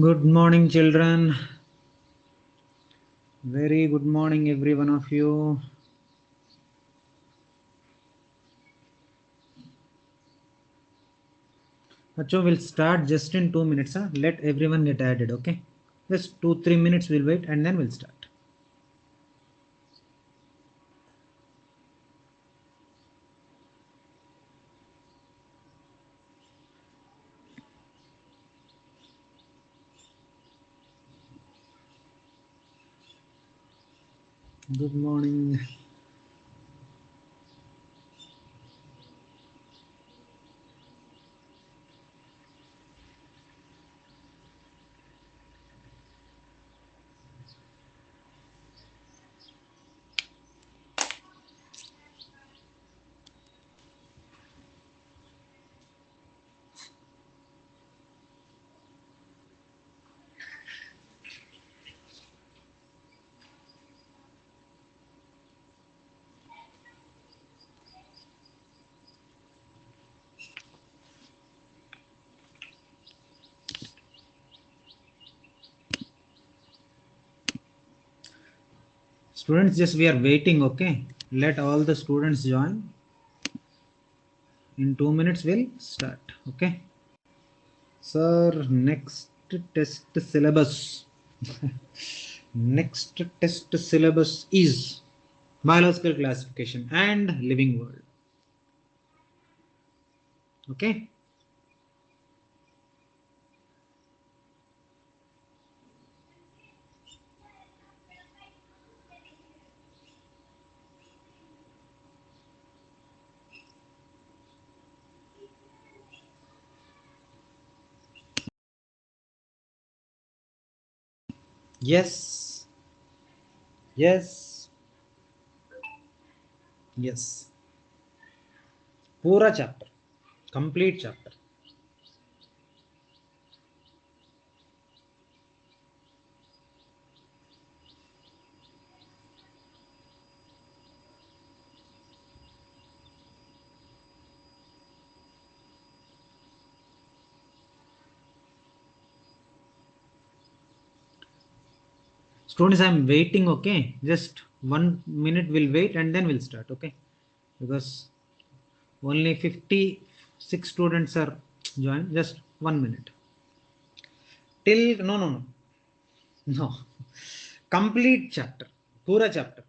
Good morning, children. Very good morning, every one of you. Acho, we'll start just in 2 minutes. Huh? Let everyone get added, okay? Just 2-3 minutes we'll wait and then we'll start. Good morning. Students, just we are waiting, okay? Let all the students join. In 2 minutes we'll start, okay? Sir, next test syllabus. Next test syllabus is biological classification and living world. Okay? Yes. Yes. Yes. Pura chapter. Complete chapter. Students, I'm waiting, okay? Just 1 minute we'll wait and then we'll start, okay? Because only 56 students are joined. Just 1 minute. Till, no, no, no. No. Complete chapter. Pura chapter.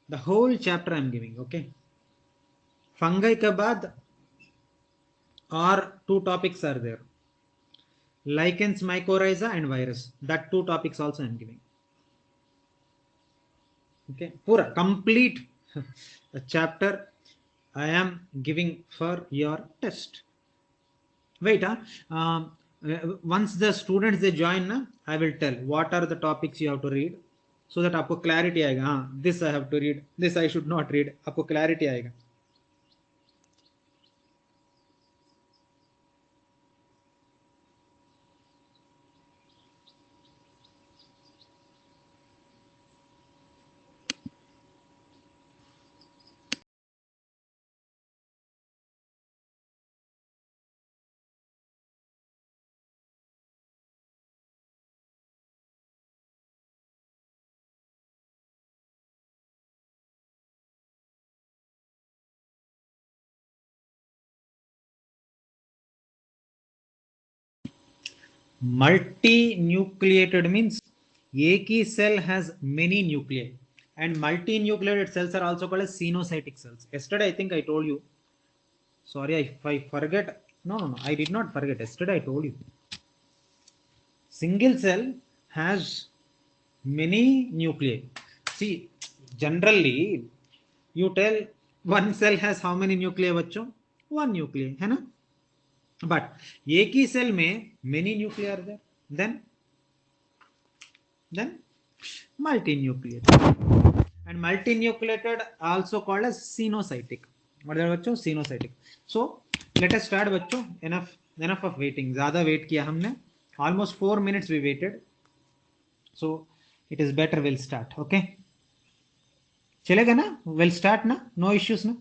The whole chapter I'm giving, okay? Fungi ke baad or 2 topics are there. Lichens, mycorrhiza and virus. That 2 topics also I'm giving. Okay, pura complete chapter I am giving for your test. Wait, once the students they join na, I will tell what are the topics you have to read so that आपको clarity आएगा. हाँ, this I have to read, this I should not read. आपको clarity आएगा. Multi-nucleated means एक ही cell has many nuclei, and multi-nucleated cells are also called as xenocytic cells. Yesterday I think I told you. Sorry if I forget. No, no, no. I did not forget. Yesterday I told you. Single cell has many nuclei. See, generally you tell one cell has how many nuclei बच्चों? One nuclei, है ना? But एक ही cell में many nuclei are there. Then multinucleated. And multinucleated also called as xenocytic. What is बच्चों? Xenocytic. So let us start बच्चों. Enough of waiting. ज़्यादा wait किया हमने. Almost 4 minutes we waited. So it is better we'll start. Okay. चलेगा ना? We'll start ना? No issues ना?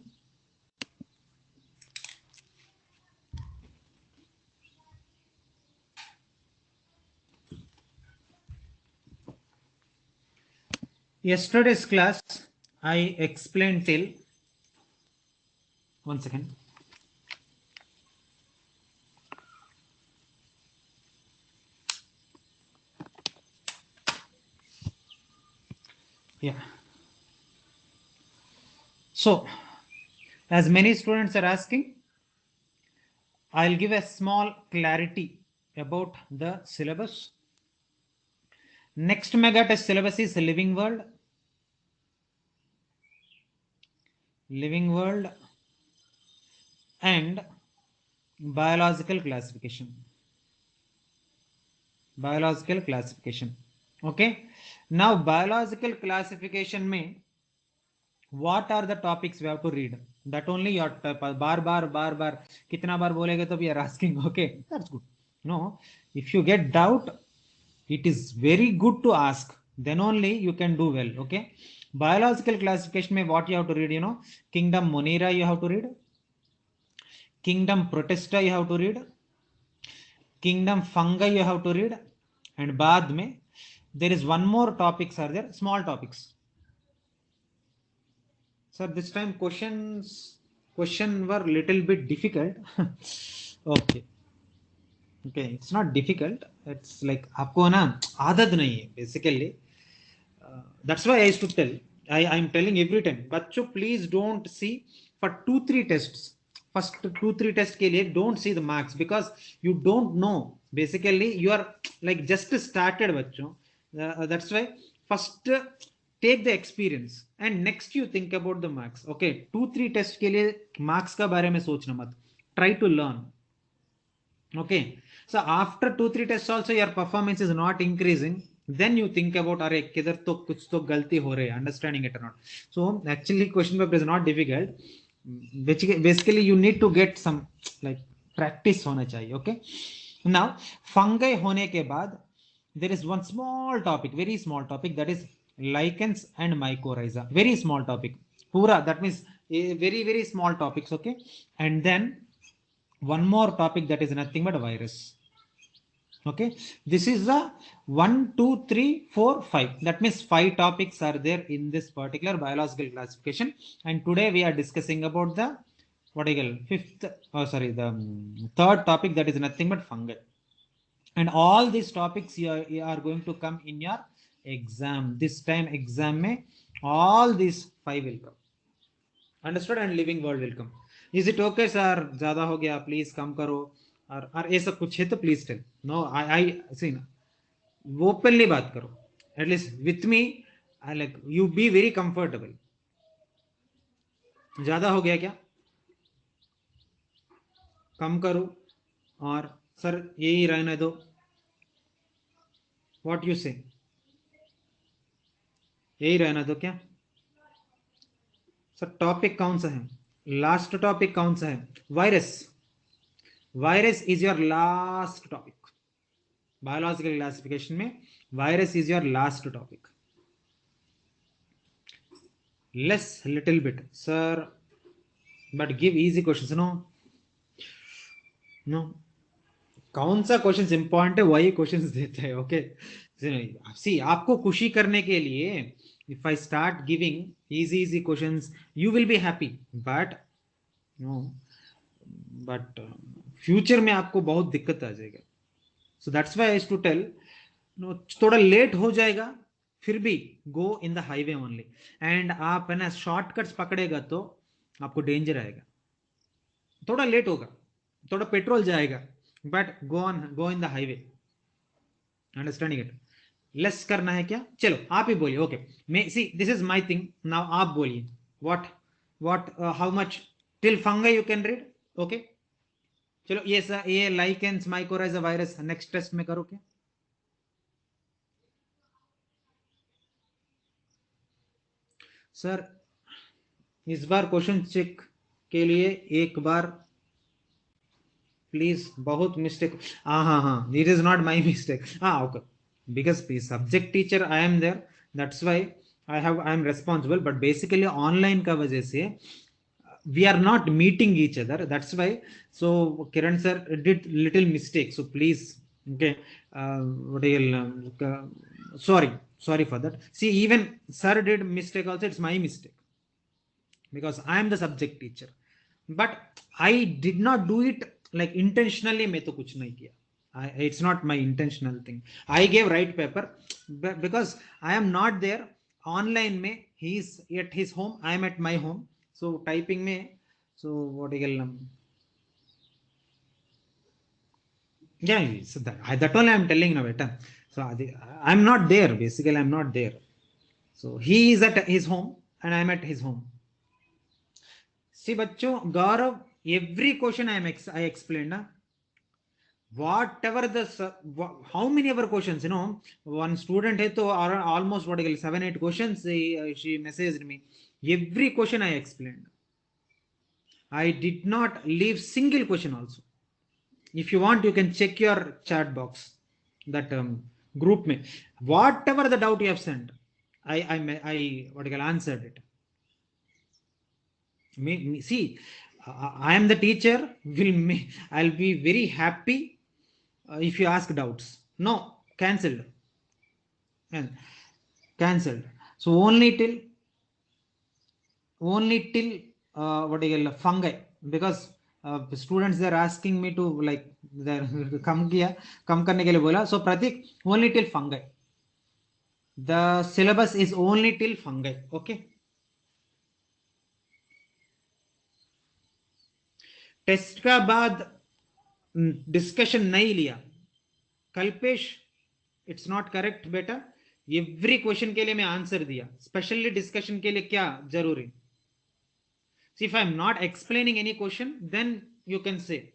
Yesterday's class, I explained till 1 second. Yeah. So, as many students are asking, I'll give a small clarity about the syllabus. Next mega test syllabus is living world, and biological classification. Okay. Now, biological classification में what are the topics we have to read? That only your bar कितना बार बोलेगे तो we are asking. Okay, that's good. No, if you get doubt, it is very good to ask. Then only you can do well. Okay. Biological classification में what you have to read? Kingdom Monera you have to read. Kingdom Protista you have to read. Kingdom Fungi you have to read. And बाद में there is one more topics are there, small topics. Sir, this time question were little bit difficult. Okay, it's not difficult. It's like आपको ना आदत नहीं है basically. That's why I used to tell. I'm telling every time. बच्चों please don't see for 2-3 tests. First 2-3 tests के लिए don't see the marks because you don't know. Basically you are like just started बच्चों. That's why first take the experience and next you think about the marks. Okay, 2-3 test के लिए marks का बारे में सोचना मत. Try to learn. Okay, so after 2-3 tests also your performance is not increasing, then you think about अरे किधर तो कुछ तो गलती हो रही है, understanding it or not. So actually question paper is not difficult. Basically you need to get some like practice होना चाहिए. Okay, now fungi होने के बाद there is one small topic, very small topic, that is lichens and mycorrhiza. Very small topic. Pura, that means a very, very small topics. Okay. And then one more topic that is nothing but virus. Okay. This is the 1, 2, 3, 4, 5. That means 5 topics are there in this particular biological classification. And today we are discussing about the third topic, that is nothing but fungi. And all these topics you are going to come in your exam. This time exam में all these 5 will come. Understood? And living world will come. Is it okay sir? ज़्यादा हो गया, please कम करो. और ऐसा कुछ है तो please tell. No, I see ना. वो openly बात करो. At least with me, I like you be very comfortable. ज़्यादा हो गया क्या? कम करो और सर यही रहने दो. What you say? यही रहना दो क्या? सर टॉपिक कौन सा है? लास्ट टॉपिक कौन सा है? Virus is your last topic. Biological classification में virus is your last topic. Less little bit sir, but give easy questions. No कौन सा क्वेश्चंस इंपॉर्टेंट है वही क्वेश्चंस देते हैं. ओके, सी आपको खुशी करने के लिए if I start giving easy questions you will be happy, but future में आपको बहुत दिक्कत आ जाएगा. So that's why I used to tell, थोड़ा लेट हो जाएगा फिर भी go in the highway only. and आप है ना शॉर्टकट्स पकड़ेगा तो आपको डेंजर आएगा. थोड़ा लेट होगा, थोड़ा पेट्रोल जाएगा, but go in the highway. Understanding it? Less करना है क्या? चलो आप ही बोलिए. ओके, मैं see this is my thing. Now आप बोलिए what how much till fungi you can read. Okay, चलो ये lichens mycorrhiza virus next test में करो क्या? सर इस बार क्वेश्चन चेक के लिए एक बार प्लीज. बहुत मिस्टेक. हाँ, it is not my mistake. हाँ okay, because the subject teacher I am there, that's why I am responsible. But basically online का वजह से we are not meeting each other, that's why. So Kiran sir did little mistake, so please okay, sorry. sorry for that. See, even sir did mistake also, it's my mistake because I am the subject teacher, but I did not do it like intentionally. मैं तो कुछ नहीं किया. It's not my intentional thing. I gave right paper because I am not there online में. He is at his home, I am at my home. So typing में, so what do you call yeah, so that only I'm telling now, beta. So I'm not there. Basically, I'm not there. So he is at his home and I'm at his home. See, बच्चों, Gaurav, every question I explained na, whatever how many ever questions, one student hai to almost what 7-8 questions she messaged me. Every question I explained. I did not leave single question also. If you want, you can check your chat box, that group me. Whatever the doubt you have sent, I what answered it. See, I am the teacher. I'll be very happy if you ask doubts. No, cancelled. And cancelled. So only till what do you call fungi, because students they are asking me to like come करने के लिए बोला. So Pratik, only till fungi. The syllabus is only till fungi. Okay. Test का बाद discussion नहीं लिया. Kalpesh, it's not correct बेटा. Every question के लिए मैं आंसर दिया. स्पेशली डिस्कशन के लिए क्या जरूरी. See, if I'm not explaining any question, then you can say,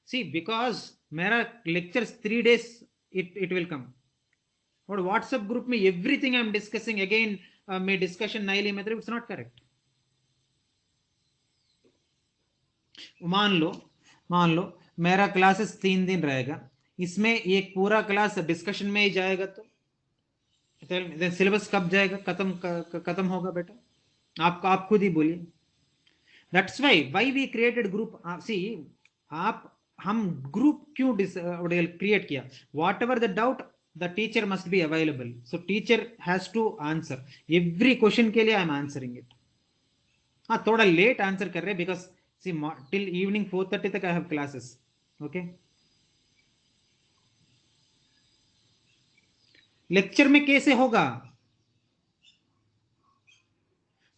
see, because मेरा lectures 3 days it will come. और WhatsApp group में everything I'm discussing again मैं discussion नहीं ली मतलब it's not correct. मान लो मेरा क्लासेस 3 दिन रहेगा, इसमें एक पूरा क्लास डिस्कशन में ही जाएगा तो सिलेबस कब जाएगा, खत्म होगा बेटा. आप खुद ही बोलिए. That's why we created group. See, आप हम ग्रुप क्यों क्रिएट किया. Whatever the doubt the teacher must be available. So teacher has to answer every question के लिए. I am answering it. हाँ, थोड़ा लेट आंसर कर रहे बिकॉज सी टिल इवनिंग 4:30 तक I have classes. Okay. Lecture में कैसे होगा.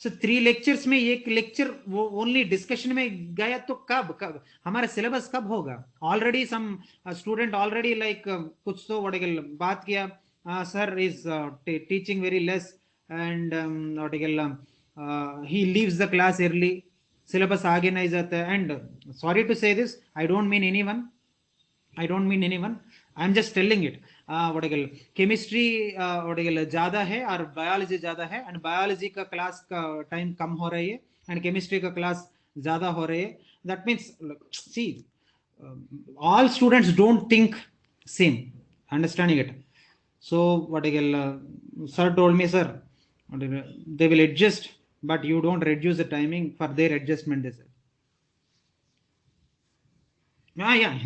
सो 3 लेक्चर्स में एक लेक्चर वो ओनली डिस्कशन में गया तो कब हमारा सिलेबस कब होगा. Already some student already like कुछ तो वोटिकल बात किया. Sir is teaching very less and वोटिकल he leaves the class early. Syllabus आगे नहीं जाता है. And sorry to say this, I don't mean anyone. I am just telling it. Chemistry ज्यादा है और बायोलॉजी ज्यादा है, एंड बायोलॉजी का क्लास का टाइम कम हो रही है एंड केमिस्ट्री का क्लास ज्यादा हो रही है. That means see all students don't think same, understanding it. So sir told me, sir, they will adjust, but you don't reduce the timing for their adjustment, they said. Yeah.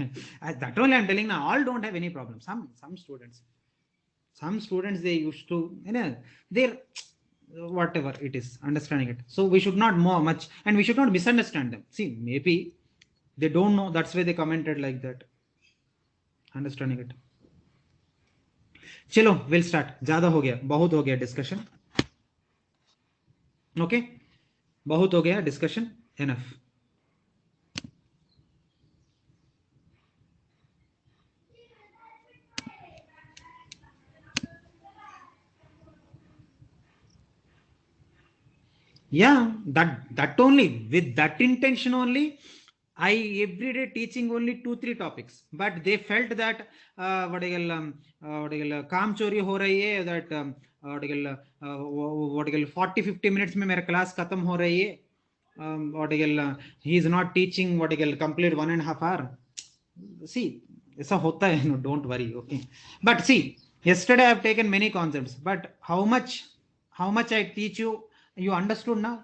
That only I'm telling now. All don't have any problem. Some students they used to, they're whatever it is, understanding it. So we should not more much, and we should not misunderstand them. See, maybe they don't know, that's why they commented like that, understanding it. चलो, we'll start. ज्यादा हो गया, बहुत हो गया discussion. Okay, बहुत हो गया discussion, enough. Yeah, that only, with that intention only I every day teaching only 2-3 topics, but they felt that काम चोरी हो रही है, that 40-50 minutes में मेरा क्लास खत्म हो रही है. he is not teaching complete 1.5 hour. See, ऐसा होता है. No, don't worry. Okay, but see, yesterday I have taken many concepts, but how much I teach you, you understood now.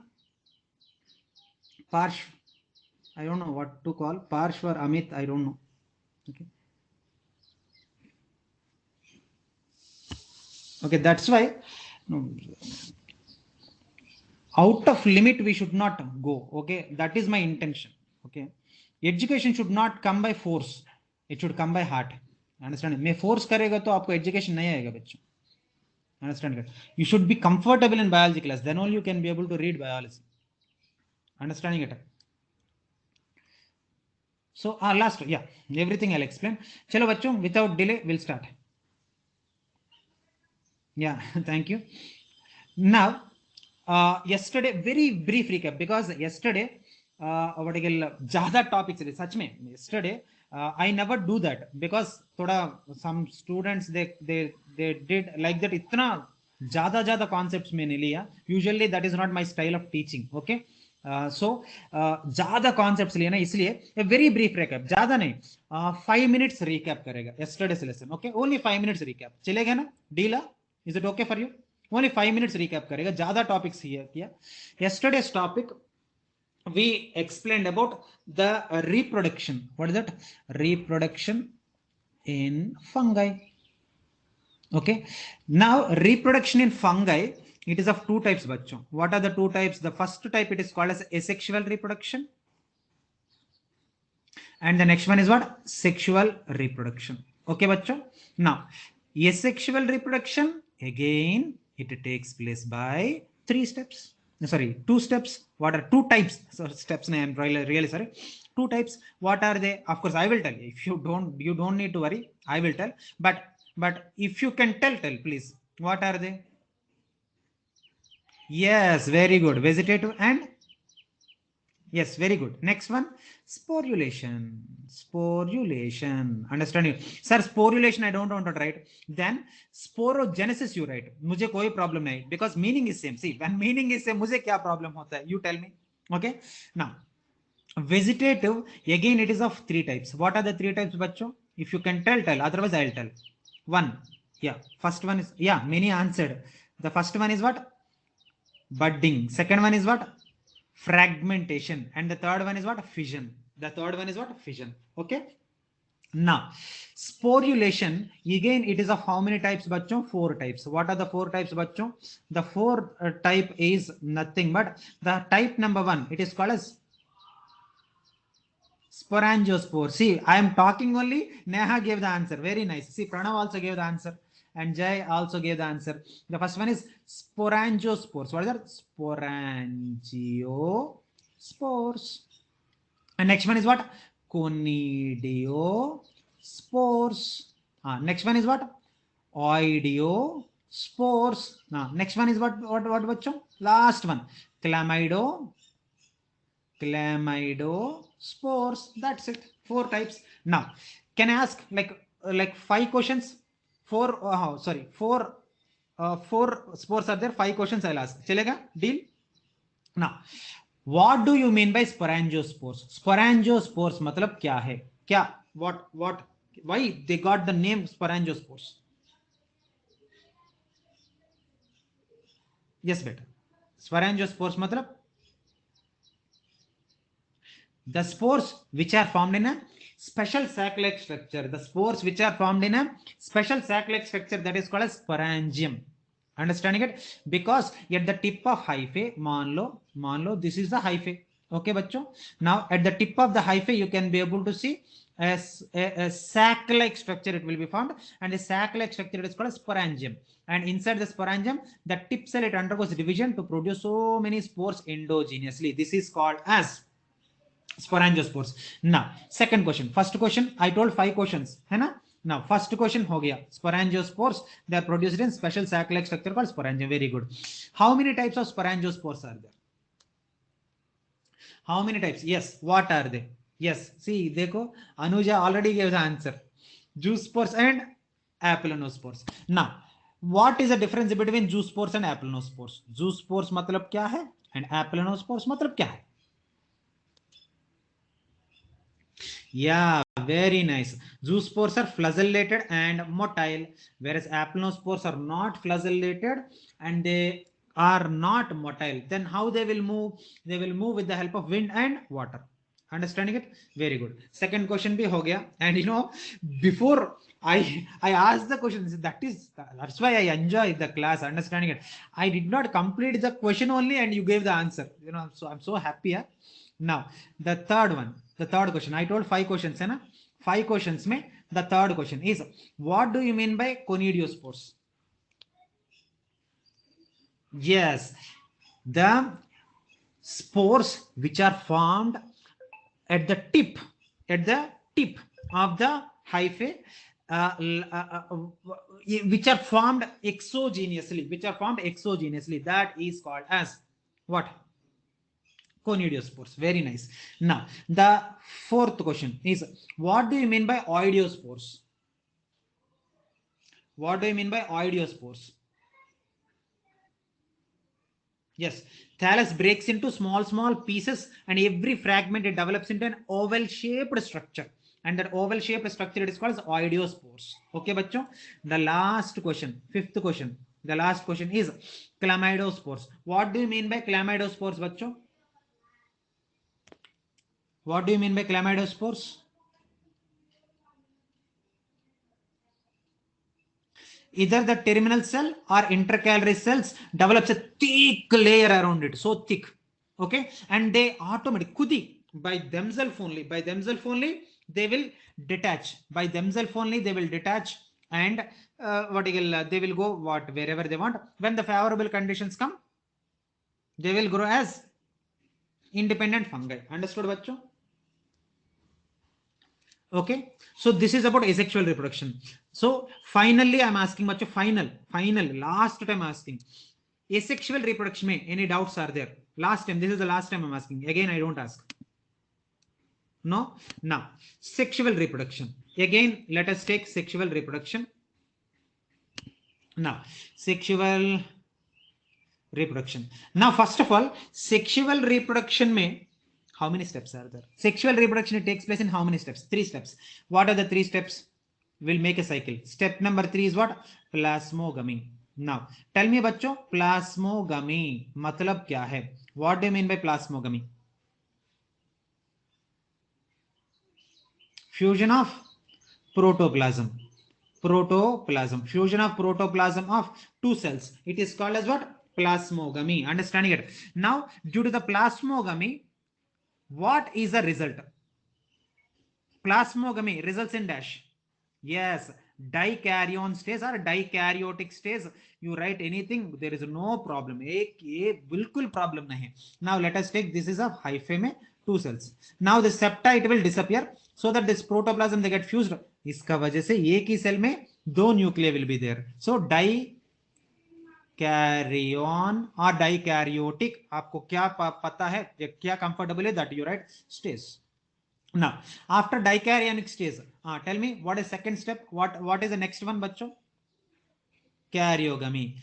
Parsh, I don't know what to call, Parsh or Amit, I don't know. Okay. Okay, that's why out of limit we should not go. Okay, that is my intention. Okay, education should not come by force, it should come by heart. Understand? मैं force करेगा तो आपको education नहीं आएगा बच्चों. Understand? You should be comfortable in biology class, then only you can be able to read biology. Understanding it? So last, yeah, everything I'll explain. Chalo bachcho, without delay we'll start. Yeah, thank you. Now, yesterday, very brief recap, because yesterday ज़्यादा topics है सच में. Yesterday I never do that because थोड़ा some students they did like that, इतना ज़्यादा concepts मैंने लिया. Usually that is not my style of teaching. Okay, so ज़्यादा concepts लिया ना, इसलिए a very brief recap, ज़्यादा नहीं, 5 minutes recap करेगा yesterday's lesson. Okay, only 5 minutes recap चलेगा ना? Deal? Is it okay for you? Only 5 minutes recap करेगा, ज़्यादा topics here किया. Yesterday's topic we explained about the reproduction. What is that? Reproduction in fungi. Okay, now reproduction in fungi, it is of two types bachcho. What are the two types? The first type, it is called as asexual reproduction, and the next one is what? Sexual reproduction. Okay bachcho, now asexual reproduction, again it takes place by 3 steps. Sorry, 2 steps. What are 2 types? So steps, I am really sorry. 2 types. What are they? Of course I will tell you. If you don't need to worry, I will tell. But if you can tell please, what are they? Yes, very good. Vegetative and, yes, very good. Next one, sporulation. Sporulation. Understand you? Sir, sporulation I don't want to write. Then sporogenesis you write. मुझे कोई problem नहीं, because meaning is same. See, when meaning is same, मुझे क्या problem होता है? You tell me. Okay. Now, vegetative, again it is of 3 types. What are the 3 types, bachcho? If you can tell. Otherwise I'll tell. One. Yeah. First one is, yeah, many answered. The first one is what? Budding. Second one is what? Fragmentation. And the third one is what? Fission. The third one is what? Fission. Okay. Now, sporulation, again it is of how many types, bachcho? 4 types. What are the 4 types, bachcho? The 4 type is nothing but the type number 1, it is called as sporangiospore. See, I am talking only. Neha gave the answer. Very nice. See, Pranav also gave the answer, and Jay also gave the answer. The first one is sporangiospores. What is that? Sporangiospores. And next one is what? Conidiospores. Next one is what? Oidiospores. Next one is what bachcho? Last one. Chlamydospores. That's it. 4 types. Now, can I ask like 5 questions? 4 spores are there. 5 questions I'll ask. Chalega? Deal? Now, what do you mean by sporangiospores? Sporangiospores matlab kya hai? Kya? What? Why they got the name sporangiospores? Yes, beta. Sporangiospores matlab the spores which are formed in a special sac-like structure. The spores which are formed in a special sac-like structure, that is called as sporangium. Understanding it? Because at the tip of hyphae, मान लो this is the hyphae. Okay, bachcho. Now at the tip of the hyphae, you can be able to see a sac-like structure. It will be found, and a sac-like structure, it is called as sporangium. And inside the sporangium, the tip cell, it undergoes division to produce so many spores endogenously. This is called as sporangiospores. Now, second question. First question, I told 5 questions, है ना? Now, first question हो गया. Sporangiospores, they are produced in special sac-like structure called sporangium. Very good. How many types of sporangiospores are there? How many types? Yes. What are they? Yes. See, dekho, Anuja already gave the answer. Zoospores and applanospores. Now, what is the difference between zoospores and applanospores? Zoospores matlab kya hai? And applanospores matlab kya hai? Yeah, very nice. Zoospores are flagellated and motile, whereas applanospores are not flagellated and they are not motile. Then how they will move? They will move with the help of wind and water. Understanding it? Very good. Second question bhi ho gaya. And you know, before I asked the question, that's why I enjoy the class. Understanding it? I did not complete the question only, and you gave the answer. You know, so I'm so happy. Yeah? Now the third one, the third question. I told 5 questions, hai na? 5 questions. Mein the third question is, what do you mean by conidiospores? Yes, the spores which are formed at the tip, at the tip of the hyphae, which are formed exogenously, that is called as what? Conidiospores. Very nice. Now the fourth question is, what do you mean by oidiospores? What do you mean by oidiospores? Yes, thallus breaks into small pieces, and every fragment it develops into an oval shaped structure, and that oval shaped structure it is called as oidiospores. Okay bachcho, the last question, fifth question, the last question is chlamydospores. What do you mean by chlamydospores bachcho? What do you mean by chlamydospores? Either the terminal cell or intercalary cells develops a thick layer around it, so thick. Okay, and they automatically kudi by themselves only they will detach, by themselves only they will detach, and they will go what wherever they want. When the favorable conditions come, they will grow as independent fungi. Understood bachcho? Okay, so this is about asexual reproduction. So finally I'm asking bachcho, final last time asking, asexual reproduction mein any doubts are there? Last time, this is the last time I'm asking, again I don't ask. No. Now sexual reproduction, again let us take sexual reproduction. Now sexual reproduction, now first of all, sexual reproduction mein how many steps are there? Sexual reproduction, it takes place in how many steps? 3 steps. What are the 3 steps? Will make a cycle. Step number 3 is what? Plasmogamy. Now tell me bachcho, plasmogamy matlab kya hai? What do you mean by plasmogamy? Fusion of protoplasm. Fusion of protoplasm of 2 cells, it is called as what? Plasmogamy. Understanding it? Now due to the plasmogamy, what is the result? Plasmogamy results in dash. Yes, dikaryon stage or dikaryotic stage. You write anything, there is no problem. Bilkul problem nahi. Now let us take, this is a hyphae mein 2 cells. Now the septa it will disappear, so that this protoplasm they get fused. इसका वजह से एक ही cell में 2 nuclei will be there. So dikaryon or dikaryotic, आपको क्या पता है, क्या comfortable है, that you write stage. Now after dicaryonic stage, tell me what is second step? What is the next one bachcho? Karyogamy.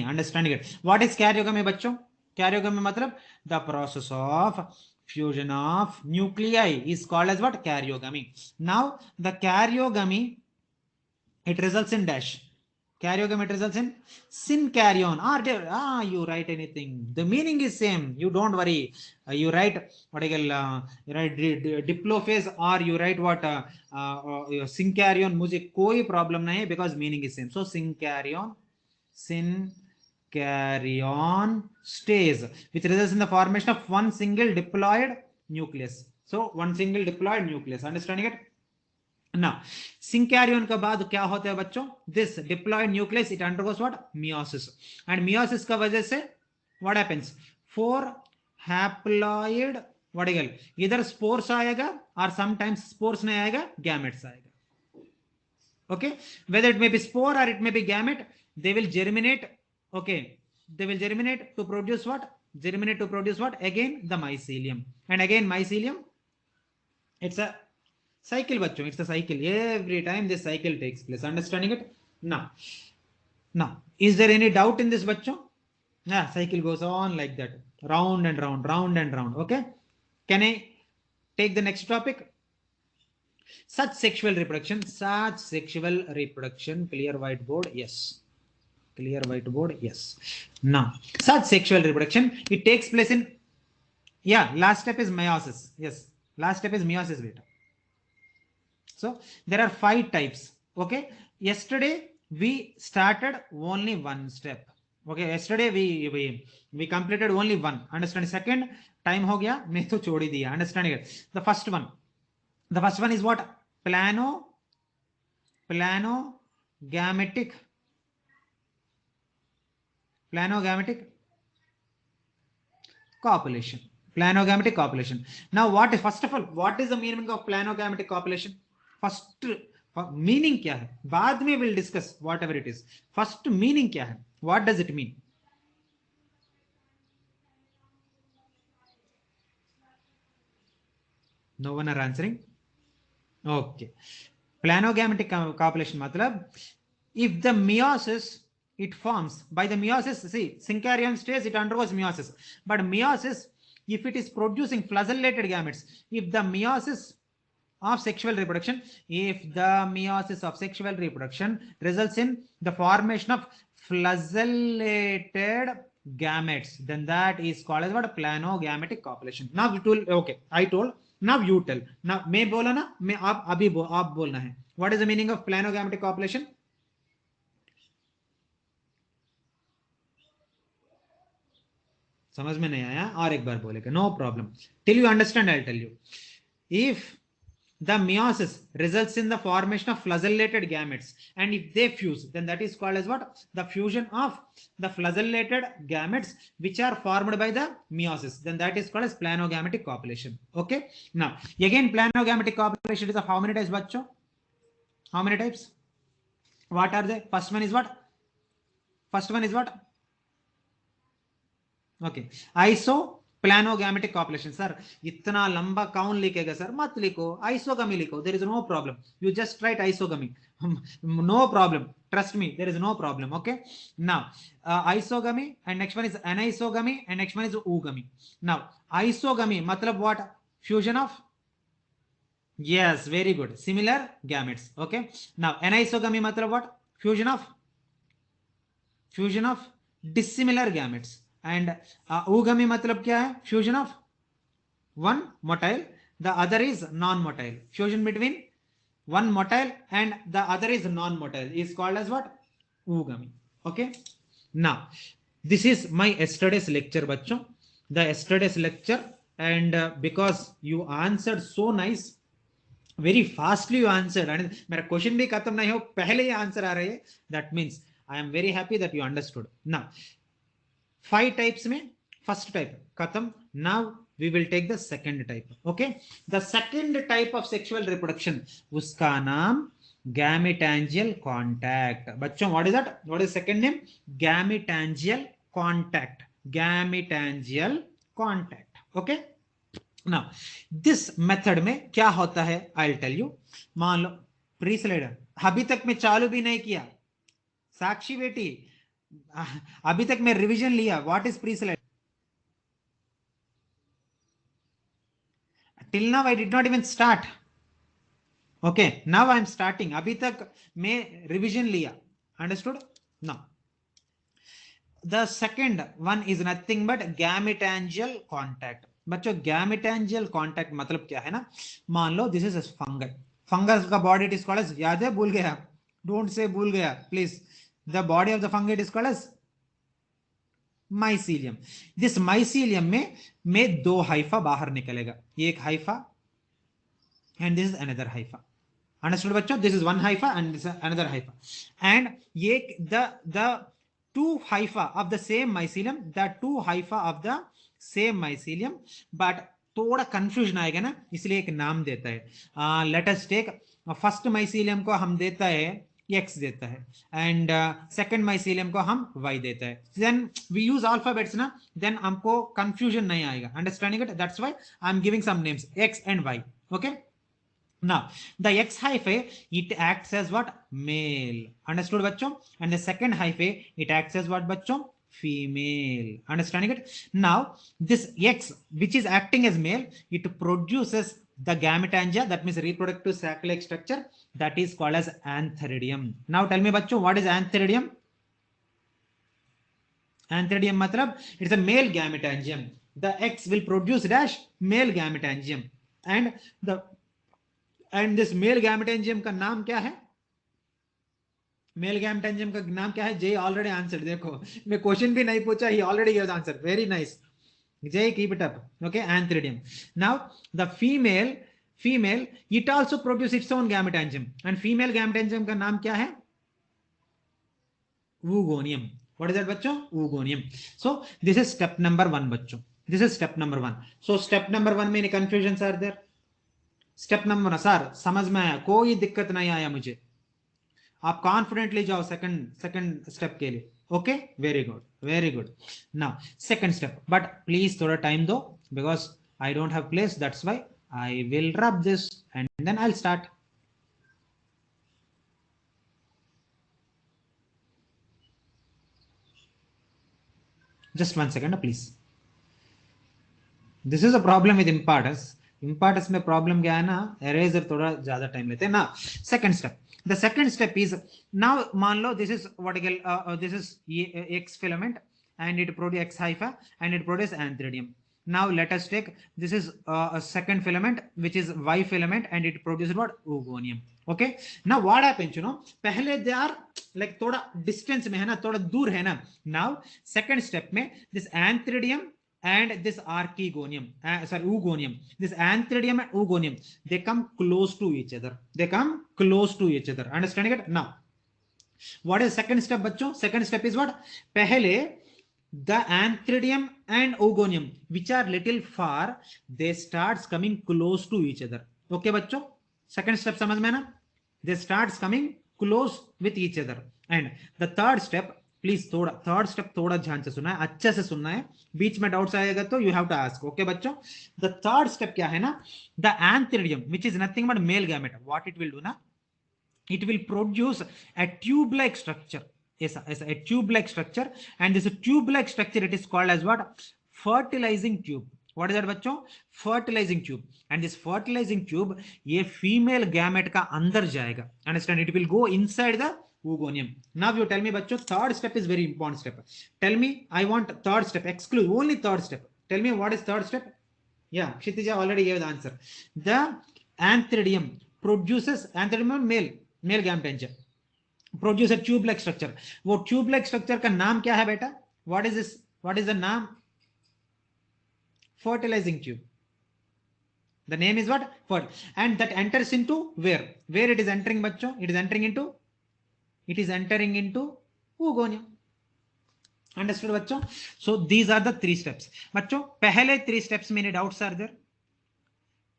Understanding it? What is karyogamy bachcho? Karyogamy matlab the process of fusion of nuclei is called as what? Karyogamy. Now the karyogamy, it results in dash. Karyogamy, it results in synkaryon. You write anything, the meaning is same, you don't worry. You write what you write diplophase, or you write what synkaryon, mujhe koi problem nahi, because meaning is same. So synkaryon stays, which results in the formation of one single diploid nucleus. So one single diploid nucleus. Understanding it? Now synkaryon के बाद क्या होता है बच्चों? This diploid nucleus, it undergoes what? Meiosis. And meiosis का वजह से what happens? 4 haploid what either spores आएगा, or sometimes spores नहीं आएगा, gametes आएगा. Okay, whether it may be spore or it may be gamete, they will germinate. Okay, they will germinate to produce what? Germinate to produce what? Again the mycelium. And again mycelium, it's a cycle bachcho, it's a cycle. Every time this cycle takes place. Understanding it? Now is there any doubt in this bachcho? Cycle goes on like that, round and round. Okay, can I take the next topic? Such sexual reproduction, clear whiteboard, yes. Clear whiteboard, yes. Now such sexual reproduction, it takes place in Yeah, last step is meiosis. Yes, last step is meiosis beta. So there are 5 types. Okay, yesterday we started only one step. Okay, yesterday we completed only one. Understand? Second time ho gaya, मैं तो छोड़ ही दिया. Understanding it? The first one. The first one is what? Planogametic copulation. Planogametic copulation. Now, first of all, what is the meaning of planogametic copulation? First meaning क्या है? बाद में we'll discuss whatever it is. First meaning क्या है? What does it mean? No one are answering. Okay. Planogametic copulation मतलब if the meiosis it forms by the meiosis, see, Syncarian stage it undergoes meiosis, but meiosis, if it is producing flagellated gametes, if the meiosis of sexual reproduction, results in the formation of flagellated gametes, then that is called as what? Planogametic copulation. Now it will, okay, I told, now you tell. Now मैं बोला ना, मैं आप अभी आप बोलना है. What is the meaning of planogametic copulation? समझ में नहीं आया और एक बार बोलेगा, no problem. Till you understand I tell you. If the meiosis results in the formation of flagellated gametes, and if they fuse, then that is called as what? The fusion of the flagellated gametes which are formed by the meiosis, then that is called as planogametic copulation. Okay, now again planogametic copulation is of how many types bachcho? How many types? What are they? First one is what? Okay, iso planogametic copulation. Sir इतना लंबा कौन लिखेगा sir? मत लिखो, isogamy लिखो. There is no problem. You just write isogamy. No problem. Trust me, there is no problem. Okay, now isogamy and next one is anisogamy and next one is oogamy. Now isogamy मतलब what? Fusion of, yes, very good, similar gametes. Okay, now anisogamy matlab what? Fusion of dissimilar gametes. And ugamy matlab kya hai? Fusion of one motile, the other is non-motile. Fusion between one motile and the other is non-motile is called as what? Ugamy. Okay, now this is my yesterday's lecture bachcho, the yesterday's lecture. And because you answered so nice, very fastly you answered, and मेरा question भी खत्म नहीं हो पहले ही answer आ रही है, that means I am very happy that you understood. Now 5 types में first type खत्म. Now we will take the second type. Okay, the second type of sexual reproduction, उसका नाम gametangial contact. बच्चों what is that? What is second name? Gametangial contact. Okay, now this method में क्या होता है? I'll tell you. मान लो pre slider अभी तक मैं चालू भी नहीं किया. साक्षी बेटी अभी तक मैं रिवीजन लिया. What is pre slider? Till now I did not even start. Okay, now I am starting. अभी तक मैं रिवीजन लिया. Understood? Now the second one is nothing but gametangial contact. बच्चों गैमेटेंजियल कॉन्टैक्ट मतलब क्या है ना? मान लो दिस इज फंगस. फंगस का body it is called as, याद है? भूल गया? डोंट से भूल गया please. The body of the fungi is called as mycelium. This mycelium में 2 हाइफा बाहर निकलेगा. ये एक Haifa and this is another hypha. Understood बच्चों? This is one hypha and this is another hypha. And ये the 2 hypha of the same mycelium, the 2 hypha of the same mycelium, but थोड़ा confusion आएगा ना, इसलिए एक नाम देता है. Let us take first mycelium को हम देता है x देता है, एंड सेकंड माइसीलियम को हम y देता है. देन वी यूज अल्फाबेट्स ना, देन हमको कंफ्यूजन नहीं आएगा. Understanding it? That's why I am giving some names x and y. Okay, now the x hyphae it acts as what? Male. Understood bachcho? And the second hyphae it acts as what bachcho? Female. Understanding it? Now this x which is acting as male, it produces the gametangia, that means reproductive sac-like structure, that is called as antheridium. Now tell me bachcho, what is antheridium? Antheridium matlab it's a male gametangium. the X will produce dash male gametangium, and the and this male gametangium का नाम क्या है? Mail गैमेटेंजियम का नाम क्या है? जय already answer, देखो मैं क्वेश्चन भी नहीं पूछा, ही already give the answer, very nice Jay, keep it up. Okay, antheridium. Now the female it also produce its own gametangium, and female gametangium का नाम क्या है? वूगोनियम. व्हाट इज दैट बच्चों? Oogonium. So this is step number 1 बच्चों, this is step number 1. So step number 1 में any confusion are there? Step number, sir समझ में आया, कोई दिक्कत नहीं आया मुझे, आप कॉन्फिडेंटली जाओ सेकंड स्टेप के लिए. Okay, very good, very good. Now second step, but please थोड़ा टाइम दो, because I don't have place, that's why I will rub this and then I will start. Just 1 second please. This is a problem with importance में problem क्या है ना, एरेजर थोड़ा ज्यादा time लेते हैं ना. Second step, the second step is, now मान लो this is what I call this is X filament and it produce X hypha and it produces antheridium. Now let us take, this is a second filament which is Y filament and it produces what? Oogonium. Okay, now what happens, you know, पहले they are like थोड़ा distance में है ना, थोड़ा दूर है ना. Now second step में this antheridium and this archegonium, oogonium, this antheridium and oogonium, they come close to each other, understanding it? Now what is second step bachcho? Second step is what? Pehle the antheridium and oogonium which are little far, they starts coming close to each other. Okay bachcho, second step samajh mein na, they starts coming close with each other. And the third step, please थोड़ा third step थोड़ा ध्यान से सुनना है, अच्छे से सुनना है, बीच में डाउट्स आएगा तो you have to ask. Okay बच्चों, द थर्ड स्टेप क्या है ना, the antheridium which is nothing but male gamete, what it will do ना, it will produce a tube like structure, ऐसा a tube like structure, and this tube like structure it is called as what? Fertilizing tube. What is that बच्चों? Fertilizing tube. And this fertilizing tube ये female gamete का अंदर जाएगा, understand, it will go inside the oogonium. Now you tell me बच्चों, third step is very important step. Tell me, I want third step, exclude only third step. Tell me what is third step? Yeah, Kshitija already gave the answer. The antheridium produces, antheridium male gametangium produce tube like structure. वो tube like structure का नाम क्या है बेटा? What is this, what is the name? Fertilising tube. The name is what? Fert. And that enters into where it is entering बच्चों? It is entering into oogonium. Understood बच्चों? So these are the 3 steps. बच्चों पहले 3 steps में any doubts are there?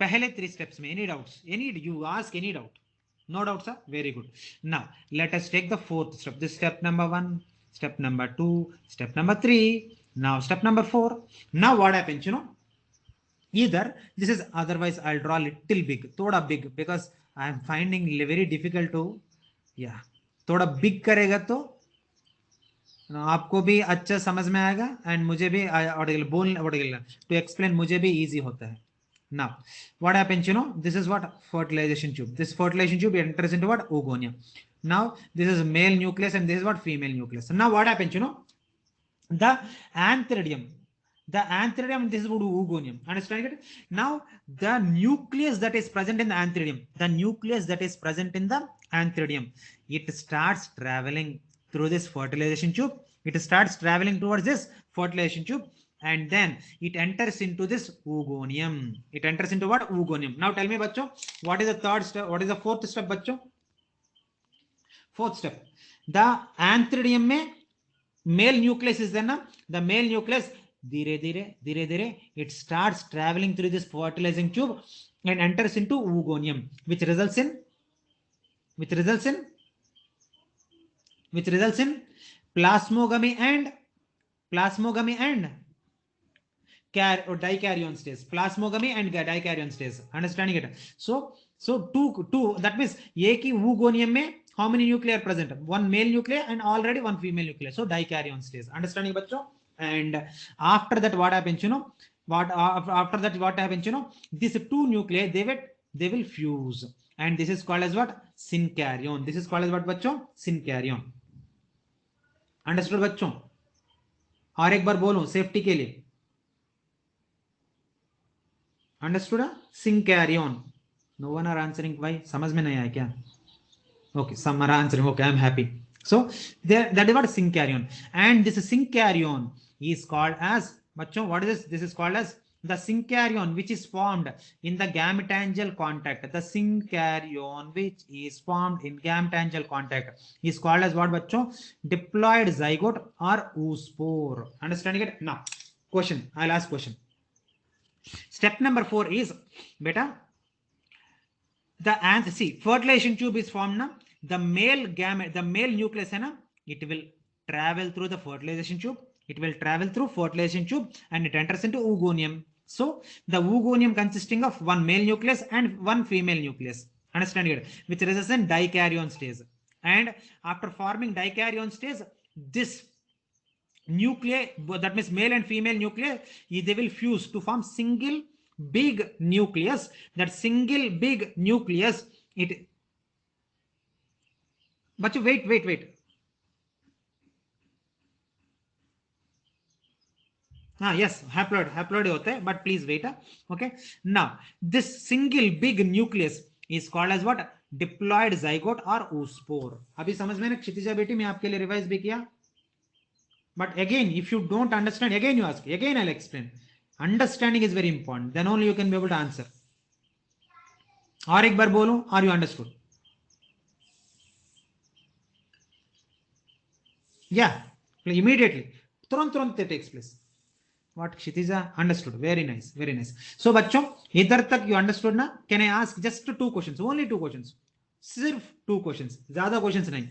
पहले 3 steps में any doubts? Any, you ask any doubt? No doubts, sir? Very good. Now let us take the fourth step. This step number 1, step number 2, step number 3, now step number 4. Now what happens, you know, either this is, otherwise I'll draw little big, thoda big, because I am finding very difficult to, yeah, थोड़ा big करेगा तो आपको भी अच्छा समझ में आएगा, and मुझे भी बोलना टू एक्सप्लेन मुझे भी इजी होता है. Now what happens, you know, this is what? Fertilization tube. This fertilization tube enters into what? Oogonia. Now this is male nucleus and this is what? Female nucleus. So now what happens, you know, the antheridium, this is what? Oogonium. Understand it? Now the nucleus that is present in the antheridium, it starts traveling through this fertilization tube. It starts traveling towards this fertilization tube, and then it enters into this oogonium. It enters into what? Oogonium. Now tell me bachcho, what is the third step? What is the fourth step bachcho? Fourth step, the antheridium में male nucleus is there na, the male nucleus धीरे धीरे it starts traveling through this fertilizing tube and enters into oogonium, which results in plasmogamy and dikaryon stage. Plasmogamy and dikaryon stage. Understanding it? So two, that means एक ही oogonium में how many nuclei are present? One male nucleus and already one female nucleus. So dikaryon stage. Understanding बच्चों? And after that what happens, you know, after that what happens, you know, these two nuclei they will fuse, and this is called as what? Synkaryon. This is called as what बच्चों? Synkaryon. Understood बच्चों? और एक बार बोलूं safety के लिए, understood? Synkaryon. No one are answering. Why? समझ में नहीं आया क्या? Okay, some are answering. Okay, I'm happy. So there, that is what synkaryon, and this synkaryon is called as, bachcho, what is this? This is called as the synkaryon, which is formed in the gametangial contact. The synkaryon which is formed in gametangial contact is called as what, bachcho? Diploid zygote or oospore. Understanding it? Now question, I'll ask question. Step number 4 is, beta, the answer, see, fertilization tube is formed na, the male gamete, the male nucleus hai na, it will travel through the fertilization tube, it will travel through fertilization tube and it enters into oogonium. So the oogonium consisting of one male nucleus and one female nucleus, understand it, which results in dikaryon stage. And after forming dikaryon stage, this nuclei, that means male and female nuclei, they will fuse to form single big nucleus. That single big nucleus, it, but wait, yes, haploid होते हैं, but please wait. Okay, now this single big nucleus is called as what? Diploid zygote or oospore. अभी समझ में ना क्षितिजा बेटी, मैं आपके लिए रिवाइज भी किया, but again if you don't understand, again you ask, again I'll explain. Understanding is very important, then only you can be able to answer. और एक बार बोलूं, are you understood? Yeah, immediately, तुरंत it takes place. What, Kshitija? Understood. Very nice, very nice. So बच्चों, इधर तक you understood ना? Can I ask just 2 questions? Only 2 questions. सिर्फ 2 questions, ज्यादा questions नहीं.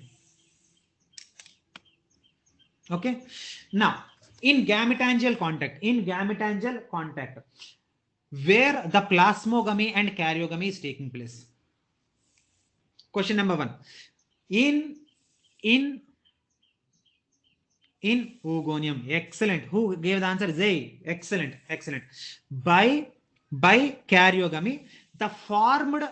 Okay. Now, in gametangial contact, where the plasmogamy and karyogamy is taking place. Question number 1. In oogonium. Excellent. Who gave the answer? Zay. Excellent. By karyogamy, the formed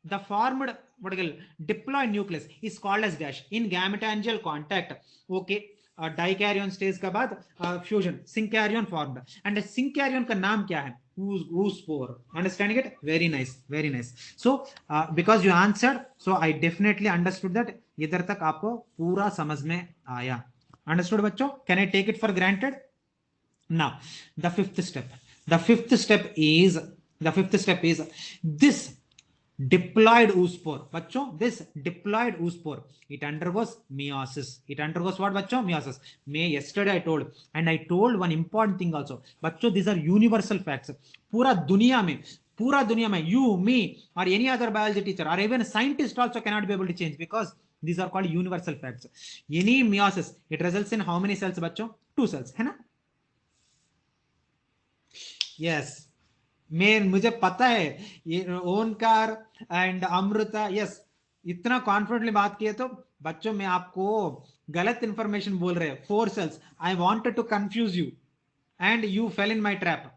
what I call diploid nucleus is called as dash. In gametangial contact, okay, dikaryon stage के बाद fusion, synkaryon formed, and synkaryon का नाम क्या है? oospore. Understanding it? Very nice. So because you answered, so I definitely understood that इधर तक आपको पूरा समझ में आया. Understood, बच्चों? Can I take it for granted? Now the fifth step is this diploid oospore. बच्चों, this diploid oospore, it undergoes meiosis. It undergoes what, बच्चों? Meiosis. Yesterday I told one important thing also. बच्चों, these are universal facts. पूरा दुनिया में you, me, or any other biology teacher or even a scientist also cannot be able to change, because these are called universal facts. Any meiosis, it results in how many cells, बच्चों? 2 cells, है ना? Yes. मुझे पता है, ये ओनकार and Amrita, yes, इतना confidently बात किए तो बच्चों मैं आपको गलत इंफॉर्मेशन बोल रहे हैं. 4 cells. I wanted to confuse you and you fell in my trap.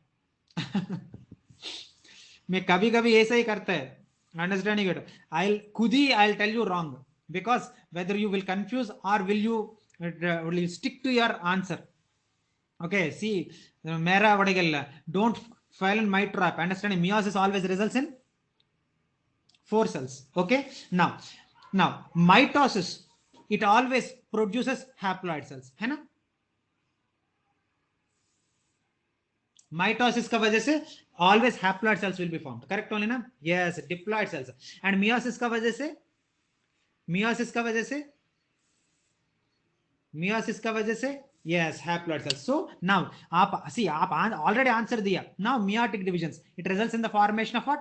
मैं कभी ऐसा ही करता है. Understanding it? I'll tell you wrong, because whether you will confuse or will you stick to your answer. Okay, see, mera vadagalla, don't fall in my trap. Understanding? Meiosis always results in 4 cells. Okay, now mitosis, it always produces haploid cells, है ना? Mitosis का वजह से always haploid cells will be formed. Correct only ना? Yes, diploid cells. And meiosis का वजह से yes, haploid cells. So now आप already answer दिया. Now meiotic divisions, it results in the formation of what?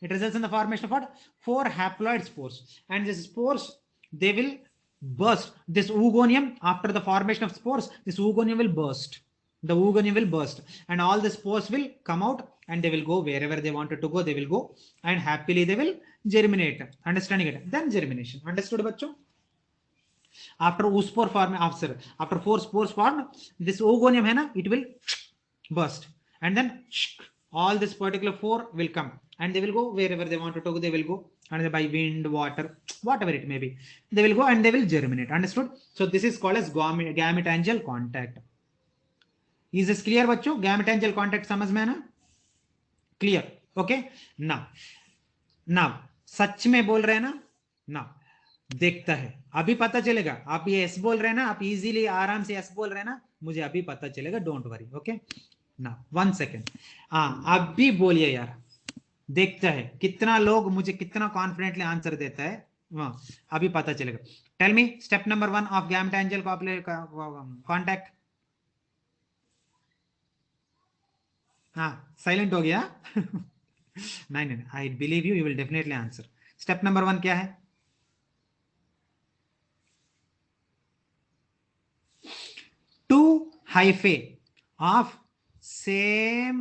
It results in the formation of what? 4 haploid spores, and these spores, they will burst. This oogonium, after the formation of spores, this oogonium will burst. The oogonium will burst, and all the spores will come out, and they will go wherever they wanted to go. They will go, and happily they will germinate. Understanding it? Then germination. Understood, bachcho? After oospore form, after 4 spores form, this oogonium hai na, it will burst, and then all this particular 4 will come, and they will go wherever they wanted to go. They will go, and by wind, water, whatever it may be, they will go and they will germinate. Understood? So this is called as gametangial contact. Is this clear बच्चों? Gametangial contact समझ में है ना? Clear? Okay. Now now सच में बोल रहे हैं ना? नाउ देखता है, अभी पता चलेगा। आप ये एस बोल रहे हैं ना, आप इजीली आराम से एस बोल रहे हैं ना, मुझे अभी पता चलेगा, डोंट वरी। ओके ना, 1 सेकेंड। हाँ अब भी बोलिए यार, देखता है कितना लोग मुझे कितना कॉन्फिडेंटली आंसर देता है, हाँ अभी पता चलेगा। Tell me step number 1 of gametangial contact. हाँ साइलेंट हो गया। नहीं नहीं, I believe you, you will definitely answer. Step number 1 क्या है? Two hyphae of same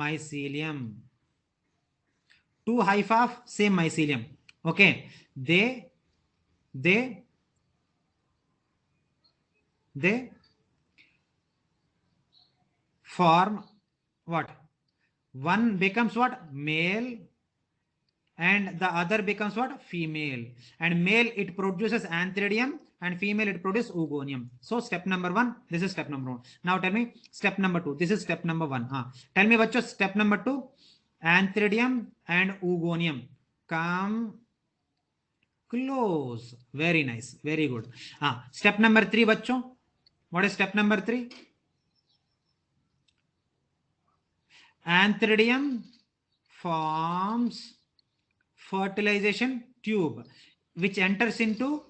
mycelium. Two hyphae of same mycelium. Okay, they form what? One becomes what? Male, and the other becomes what? Female. And male it produces antheridium, and female it produces oogonium. So step number 1, this is step number 1. Now tell me step number 2, this is step number 1. Tell me bachcho, step number 2, antheridium and oogonium come close. Very nice, very good. Step number 3 bachcho, what is step number 3? Antheridium forms fertilization tube which enters into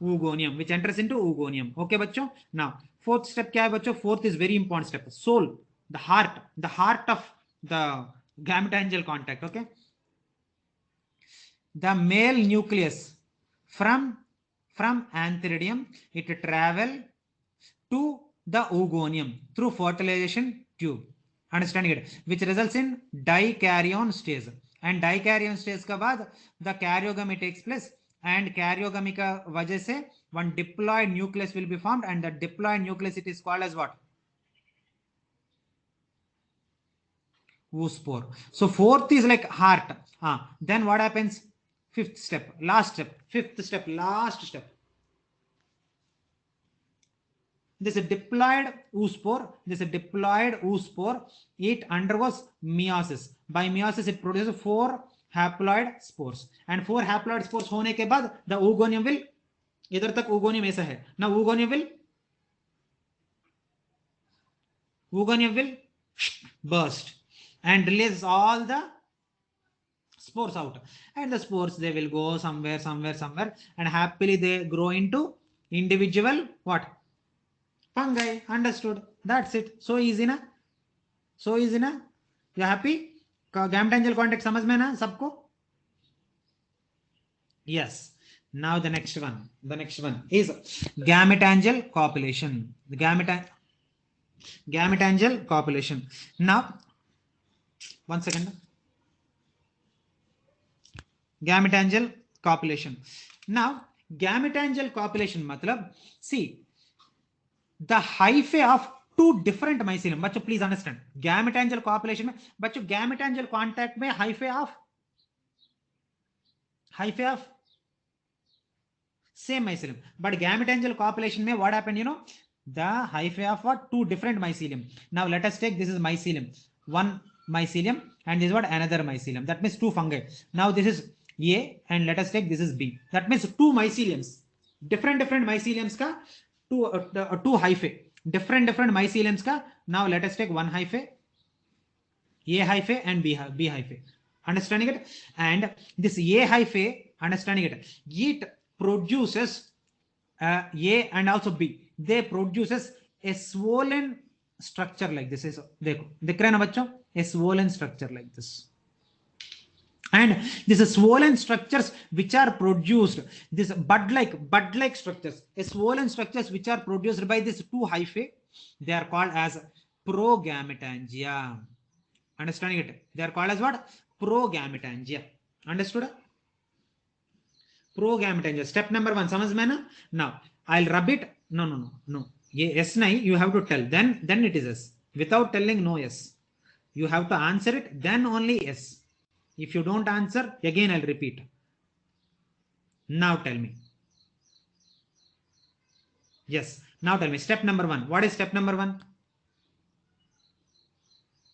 oogonium, okay bachcho. Now fourth step kya hai bachcho? Fourth is very important step, soul, the heart of the gametangial contact. Okay, the male nucleus from antheridium, it travel to the oogonium through fertilization tube, understanding it, which results in dikaryon stage. And dikaryon stage के बाद the karyogamy takes place, and karyogamy का वजह से one diploid nucleus will be formed, and the diploid nucleus it is called as what? Oospore. So fourth is like heart. Then what happens? Fifth step, last step, fifth step, last step. This is a diploid oospore. It undergoes meiosis. By meiosis, it produces 4 haploid spores. And 4 haploid spores होने के बाद the oogonium will, इधर तक oogonium ऐसा है ना, oogonium will burst and release all the spores out. And the spores, they will go somewhere, and happily they grow into individual what? Fungi. Understood? That's it. So easy na? You happy? Gametangial contact समझ में ना सबको? Yes. Now the next one is gametangial copulation. The gametangial copulation. Now 1 second. Gametangial copulation. Now gametangial copulation matlab, see, the hyphae of two different mycelium. बच्चों please understand, गैमेटेंजियल copulation में बच्चों, gametangial contact में hyphae of same mycelium, but gametangial copulation में what happened, the hyphae of what? Two different mycelium. Now let us take, this is mycelium, one mycelium, and this is what? Another mycelium. That means two fungi. Now this is A, and let us take this is B. That means two myceliums, different myceliums का two hyphae, different myceliums का. Now let us take one hyphae, A hyphae and B hyphae. Understanding it? And this A hyphae, understanding it, it produces A and also B. They produces a swollen structure like this. Is देखो दिख रहा है ना बच्चों, a swollen structure like this. And these swollen structures which are produced, this bud-like structures, swollen structures which are produced by these two hyphae, they are called as progametangia. Understanding it? They are called as what? Progametangia. Understood? Progametangia. Step number 1 समझ में ना? Now I'll rub it. No. ये S नहीं. You have to tell. Then it is S. Without telling, no S. You have to answer it. Then only S. If you don't answer, again I'll repeat. Now tell me. Yes. Now tell me. Step number 1. What is step number 1?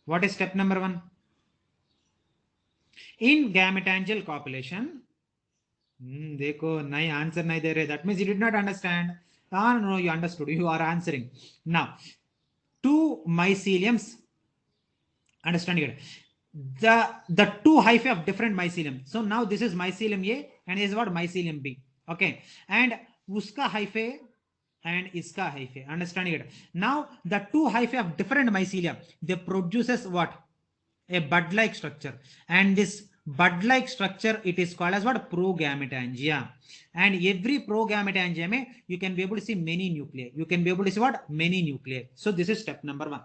What is step number 1? In gametangial copulation, देखो नहीं answer नहीं दे रहे, that means you did not understand. No, you understood, you are answering. Now, two myceliums, understand it. The two hyphae of different mycelium. So now this is mycelium A and is what mycelium B. Okay, and uska hyphae and iska hyphae. Understanding it. Now the two hyphae of different mycelia, they produces what? A bud-like structure, and this bud-like structure, it is called as what? Progametangia. And every progametangia mein you can be able to see many nuclei. You can be able to see what? Many nuclei. So this is step number 1.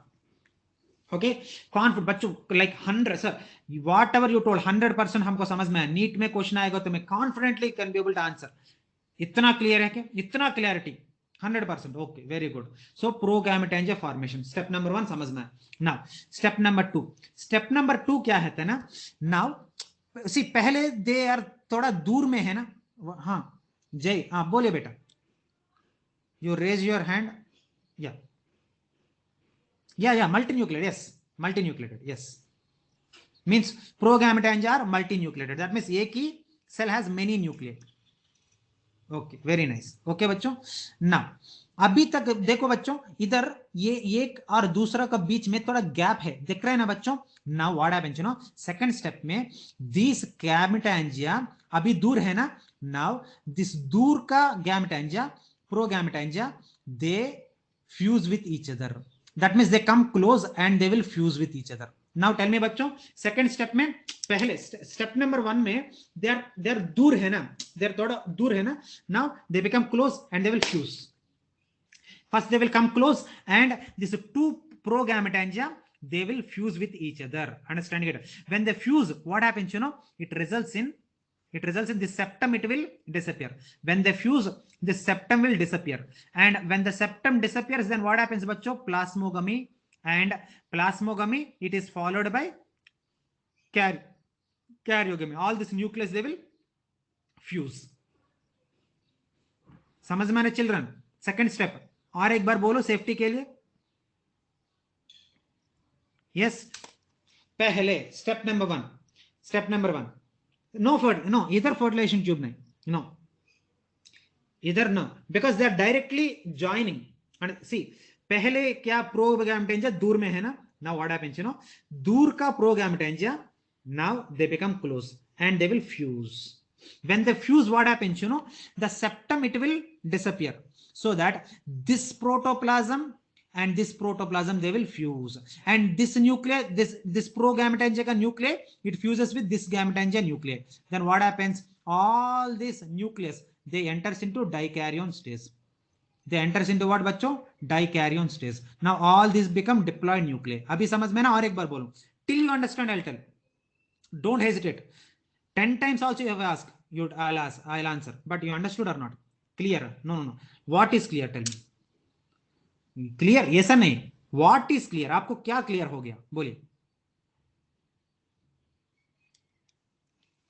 Okay, confident बच्चों, like 100 sir, whatever you told 100% हमको समझ में आया. NEET में question आएगा तो मैं confidently can be able to answer. इतना क्लियर है क्या? इतना clarity 100%. Okay, very good. So progametangia formation step number 1 समझ में. Now step number 2. Step number 2 क्या है ना? नाउ सी, पहले दे आर थोड़ा दूर में है ना. हाँ जय, हाँ बोलिए बेटा. You raise your hand. Yeah multinucleated. Yes, multinucleated. Yes, means progametangia are multinucleated. That means एक ही cell has many nuclei. Okay, very nice. Okay बच्चों, ना अभी तक देखो बच्चों, इधर ये एक और दूसरा का बीच में थोड़ा गैप है, दिख रहा है ना बच्चों. Now what happens, you know, second step में दिस गैमेटेंजिया अभी दूर है ना. नाउ दिस दूर का gametangia, progametangia, they fuse with each other. That means they come close and they will fuse with each other. Now tell me बच्चों, second step में, पहले स्टेप नंबर 1 में दे आर दूर है ना, दे आर थोड़ा दूर है ना. Now they become close and they will fuse. First they will come close and this two progametangia, they will fuse with each other. Understand it? When they fuse, what happens, you know, it results in this septum, it will disappear. When they fuse, this septum will disappear, and when the septum disappears, then what happens bachcho? Plasmogamy, and plasmogamy, it is followed by karyogamy. All this nucleus, they will fuse. समझ में आने children? Second step और एक बार बोलो safety के लिए. Yes, पहले step number 1, step number 1, no इधर फर्टिलाइजेशन ट्यूब नहीं, नो इधर no, because they are directly joining. And see, पहले क्या प्रोगैमेटेंजिया दूर में है ना. Now what happens, you know, दूर का progametangia, now they become close and they will fuse. When they fuse, what happens, you know, the septum, it will disappear, so that this protoplasm and this protoplasm, they will fuse, and this nuclei, this progametangia ka nuclei, it fuses with this gametangia nuclei. Then what happens? All this nucleus, they enters into dikaryon stage. They enters into what बच्चों? Dikaryon stage. Now all these become diploid nuclei. अभी समझ में ना? और एक बार बोलूं, till you understand I'll tell. Don't hesitate. 10 times also you have asked, I'll answer, but you understood or not? Clear? No. What is clear? Tell me. Clear? Yes or नहीं? What is clear? आपको क्या clear हो गया? बोलिए.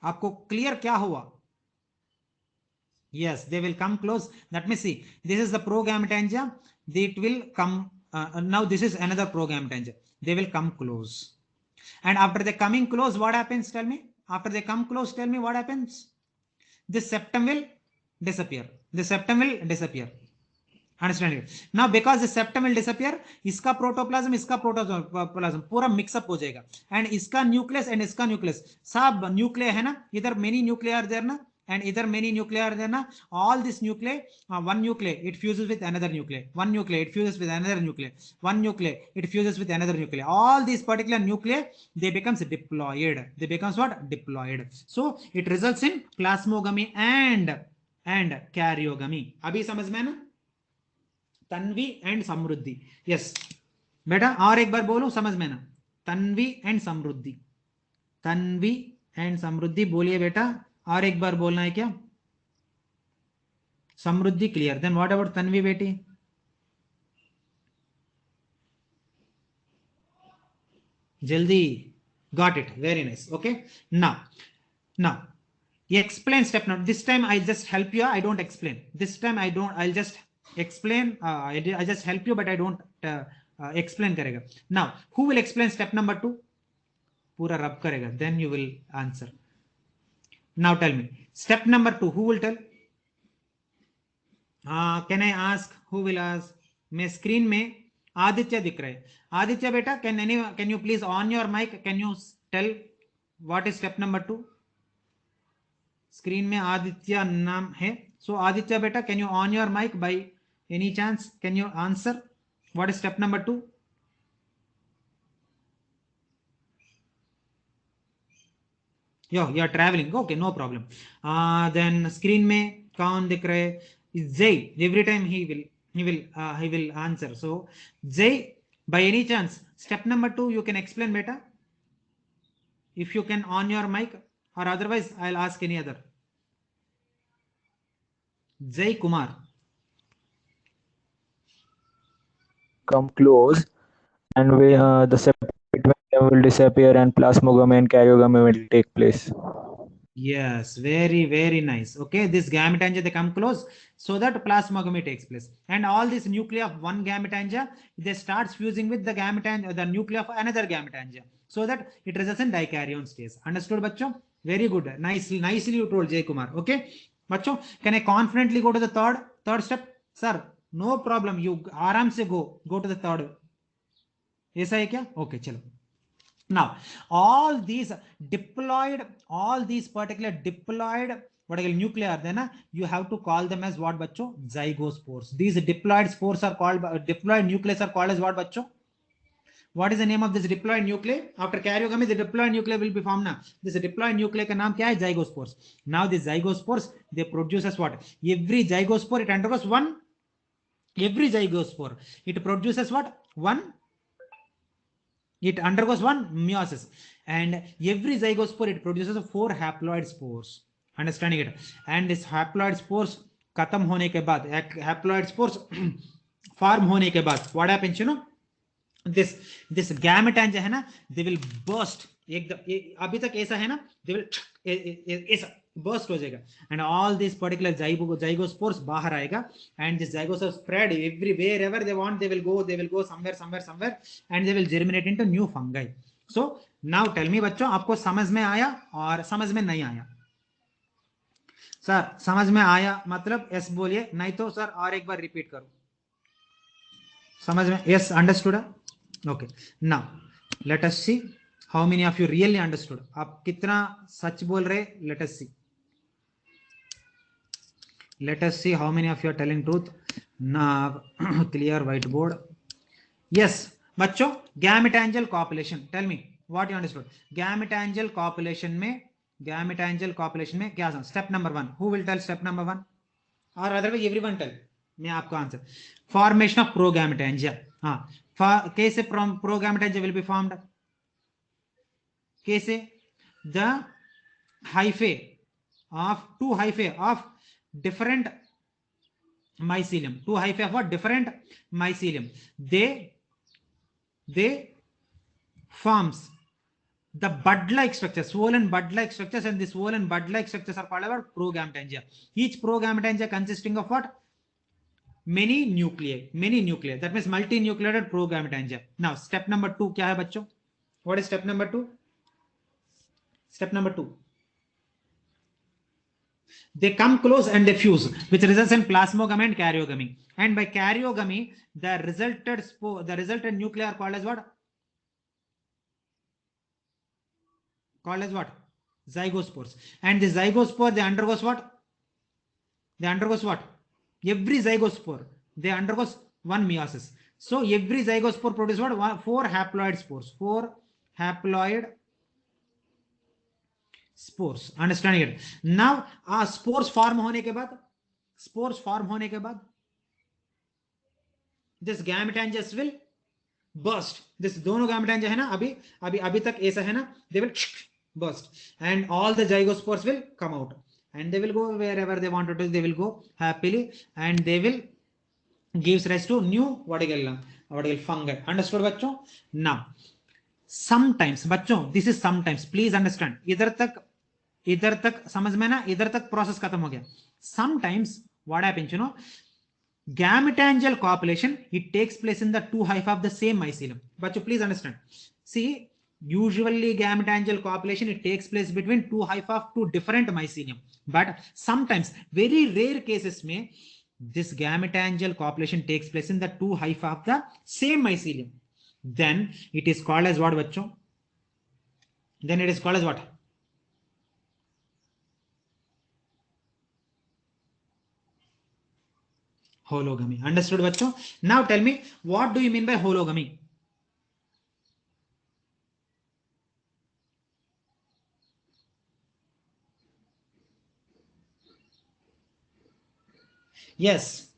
आपको clear क्या हुआ? Yes, they will come close. Let me see. This is the progametangia. It will come. Now this is another progametangia. They will come close. And after they coming close, what happens? Tell me. After they come close, tell me what happens. This septum will disappear. The septum will disappear. Understand it? Now because the septum will disappear, इसका protoplasm, इसका protoplasm पूरा mix up हो जाएगा. And इसका nucleus and इसका nucleus, सब nuclear है ना. इधर मेनी न्यूक्लियर देयर ना, and either many nuclei are there na. All this nuclei, one nuclei, it fuses with another nuclei. One nuclei, it fuses with another nuclei. One nuclei, it fuses with another nuclei. All these particular nuclei, they becomes diploid. They becomes what? Diploid. So it results in plasmogamy and karyogamy. अभी समझ में ना? Tanvi and Samriddhi. Yes बेटा, और एक बार बोलो, समझ में ना? तन्वी एंड समृद्धि. तन्वी एंड समृद्धि बोलिए बेटा. और एक बार बोलना है क्या? Samruddhi clear. Then what about Tanvi बेटी? जल्दी. Got it. Very nice. Okay, now explain step. Now this time I just help you. I don't explain. This time I don't. I'll just explain. I just help you, but I don't explain करेगा. Now who will explain step number 2? पूरा rub करेगा, then you will answer. Now tell me step number 2, who will tell? Can I ask, who will ask? मैं screen में आदित्य दिख रहा है. आदित्य बेटा, can you please on your mic, can you tell what is step number 2? Screen में आदित्य नाम है. So Aditya बेटा, can you on your mic by any chance? Can you answer what is step number 2? Yo you are travelling, okay, no problem. Then screen में कौन दिख रहे? Jay. Every time he will answer. So Jay, by any chance step number 2 you can explain beta, if you can on your mic, or otherwise I'll ask any other. Jay Kumar. Come close, and the separation between them will disappear, and plasmogamy and karyogamy will take place. Yes, very nice. Okay, this gametangia, they come close so that plasmogamy takes place, and all this nuclei of one gametangia, they starts fusing with the gametangia, the nuclei of another gametangia, so that it results in dikaryon stage. Understood bachcho? Very good, nicely you told, Jay Kumar. Okay bachcho, can I confidently go to the third step? Sir, no problem, you आराम से go to the third. ऐसा है क्या? Okay, चलो. Now all these particular diploid whatever nuclei are there na, you have to call them as what bachcho? Zygospores. These diploid spores are called, diploid nuclei are called as what bachcho? What is the name of this diploid nuclei? After karyogamy the diploid nuclei will be formed. Now this diploid nuclei ka naam kya hai? Zygospores. Now these zygospores, they produce as what? Every zygospore, it undergoes one, every zygospore it produces what? It undergoes one meiosis, and every zygospore it produces 4 haploid spores. Understanding it? And this haploid spores खत्म होने के बाद, haploid spores form होने के बाद, what happens, you know, this gametangia है ना, they will burst. एकदम अभी तक ऐसा है ना, they will ऐसा burst हो जाएगा, and all these particular zygospores बाहर आएगा, and this zygospores spread everywhere, wherever they want, they will go somewhere, and they will germinate into new fungi. So now tell me बच्चों, आपको समझ में आया और समझ में नहीं आया? सर समझ में आया मतलब यस बोलिए, नहीं तो सर और एक बार रिपीट करो. समझ में? Yes, understood? Okay. Now let us see how many of you really understood. आप कितना सच बोल रहे? Let us C. Let us see how many of you are telling truth. Now clear whiteboard. Yes बच्चों, gametangial copulation, tell me what you understood. gametangial copulation में क्या था? Step number 1, who will tell step number 1, or otherwise everyone tell. मैं आपको answer. Formation of progametangia. हाँ, कैसे progametangia will be formed? कैसे? The hyphae of two hyphae of different mycelium, two hyphae of what? Different mycelium, they forms the bud-like structure, swollen bud-like structures, and the swollen bud-like structures are called about progametangia. Each progametangia consisting of what? Many nuclei, that means multinucleated progametangia. Now step number 2 क्या है बच्चों? What is step number 2? Step number 2, they come close and they fuse, which results in plasmogamy and karyogamy. And by karyogamy, the resulted nuclei are called as what? Called as what? Zygospores. And the zygospore, they undergoes what? Every zygospore, they undergoes one meiosis. So every zygospore produces what? 4 haploid spores. 4 haploid spores. Understanding it? Now spores form होने के बाद this gametangia will burst. This दोनों gametangia है ना, अभी तक ऐसा है ना, they will burst, and all the zygospores will come out, and they will go wherever they wanted to. They will go happily, and they will gives rise to new what fungi. Understood बच्चों? Now sometimes बच्चों, this is sometimes, please understand. इधर तक समझ में ना, इधर तक process खत्म हो गया. Sometimes what happens, you know, gametangial copulation, it takes place in the two hyphae of the same mycelium. But you please understand. See, usually gametangial copulation, it takes place between two hyphae of two different mycelium. But sometimes, very rare cases may this gametangial copulation takes place in the two hyphae of the same mycelium. Then it is called as what, bachcho? Then it is called as what? Hologamy. Understood, bachcho? Now tell me, what do you mean by hologamy? Yes.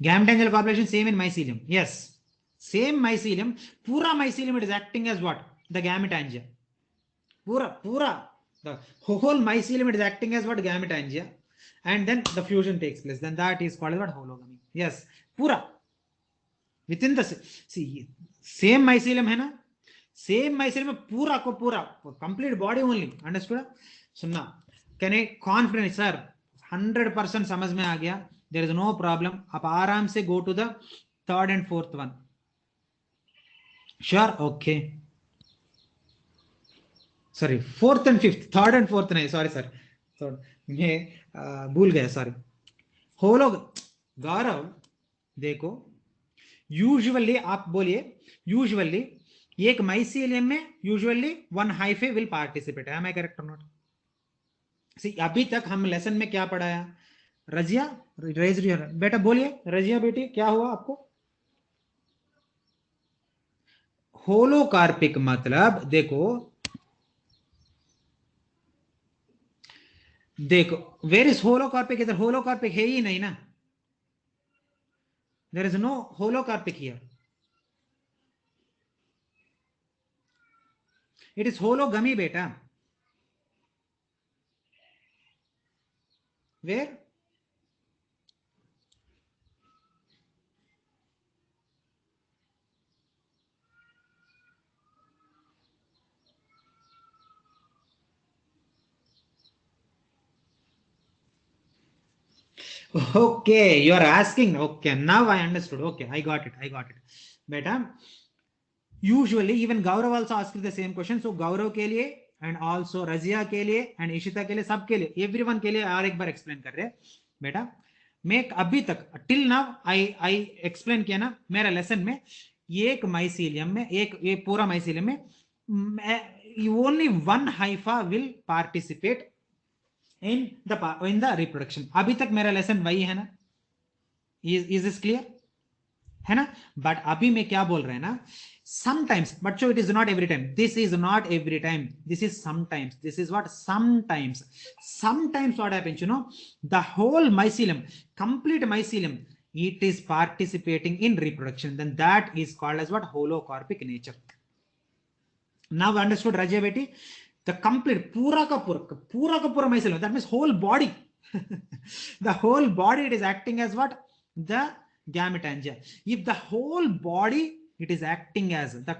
Gametangial copulation same in mycelium. Yes. Same mycelium. Pura mycelium, it is acting as what? The gametangia. Pura. The whole mycelium, it is acting as what? Gametangia. And then the fusion takes place. Then that is called as what? Hologamy. Yes. Pura. Within the, see, same mycelium है ना? Same mycelium में पूरा को पूरा, complete body only. Understood? सुनना. Can I confident, sir? 100% समझ में आ गया. There is no problem. आप आराम से go to the third and fourth one. Sure? Okay. Sorry, fourth and fifth. Third and fourth नहीं. Sorry, sir. Third. मैं भूल गया. Sorry. गौरव देखो, यूजुअली आप बोलिए, यूजुअली एक माइसीलियम में usually one hyphae will participate. है मैं करेक्ट और नॉट? सी, अभी तक हम लेसन में क्या पढ़ाया? रजिया, रेज बेटा बोलिए, रजिया बेटी क्या हुआ आपको? होलोकार्पिक मतलब देखो वेर इज होलोकार्पिक? इधर होलोकार्पिक है ही नहीं ना. There is no holocarpic here. It is hologamy बेटा. Where? Okay, you are asking. Okay, now I understood. Okay, I got it. Beta, usually even Gaurav also asked the same question. So Gaurav के लिए and also Razia के लिए and Ishita के लिए, सब के लिए, everyone के लिए और एक बार explain कर रहे हैं. बेटा, मैं अभी तक till now I explain किया ना मेरा lesson में, एक mycelium में, एक पूरा mycelium में only one hypha will participate in the reproduction. अभी तक मेरा लेसन वही है ना? is this clear? है ना? बट अभी मैं क्या बोल रहे हैं ना, sometimes, but so it is not every time. This is not every time. This is sometimes. This is what? Sometimes. Sometimes what happens, you know, the whole mycelium, complete mycelium, it is participating in reproduction. Then that is called as what? Holocarpic nature. Now understood, Rajya beti? The complete pura ka pura mycelium, that means whole body. The whole body, it is acting as what? The gametangia. If the whole body it is acting as what?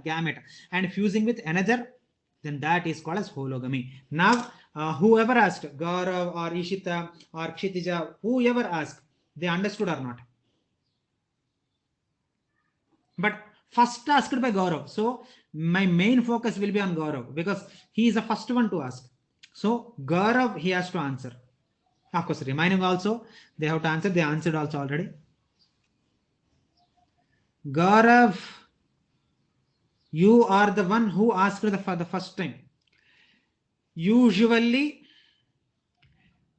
Gamete, and fusing with another, then that is called as hologamy. Now whoever asked, Gaurav or Ishita or Kshitija, whoever asked, they understood or not? But first asked by Gaurav, so my main focus will be on Gaurav because he is the first one to ask. So Gaurav, he has to answer. Of course, remaining also they have to answer. They answered also already. Gaurav, you are the one who asked for the first time. Usually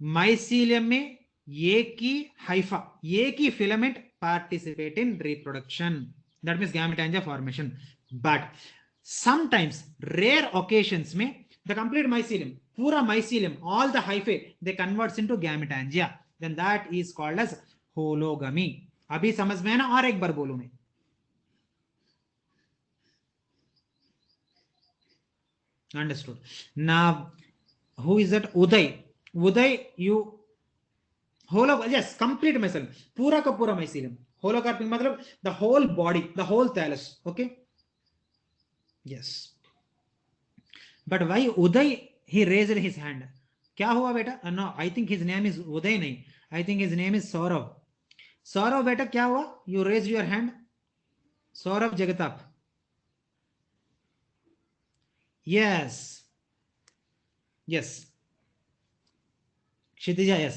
mycelium में एक ही Haifa, एक ही filament participate in reproduction. That means gametangia formation. But sometimes, rare occasions में the complete mycelium, pura mycelium, all the hyphae, they converts into gametangia. Then that is called as hologamy. अभी समझ में है ना? और एक बार बोलूं मैं. Understood. Now, who is that? Uday, you yes, complete mycelium, pura ka pura mycelium. Holocarpic matlab the whole body, the whole thallus. Okay. Yes. But why Uday he raised his hand? क्या हुआ बेटा? No, I think his name is Uday, नहीं, I think his name is Saurabh. Saurabh बेटा क्या हुआ? You raise your hand. Saurabh Jagtap. Yes, yes. Kshitija, yes.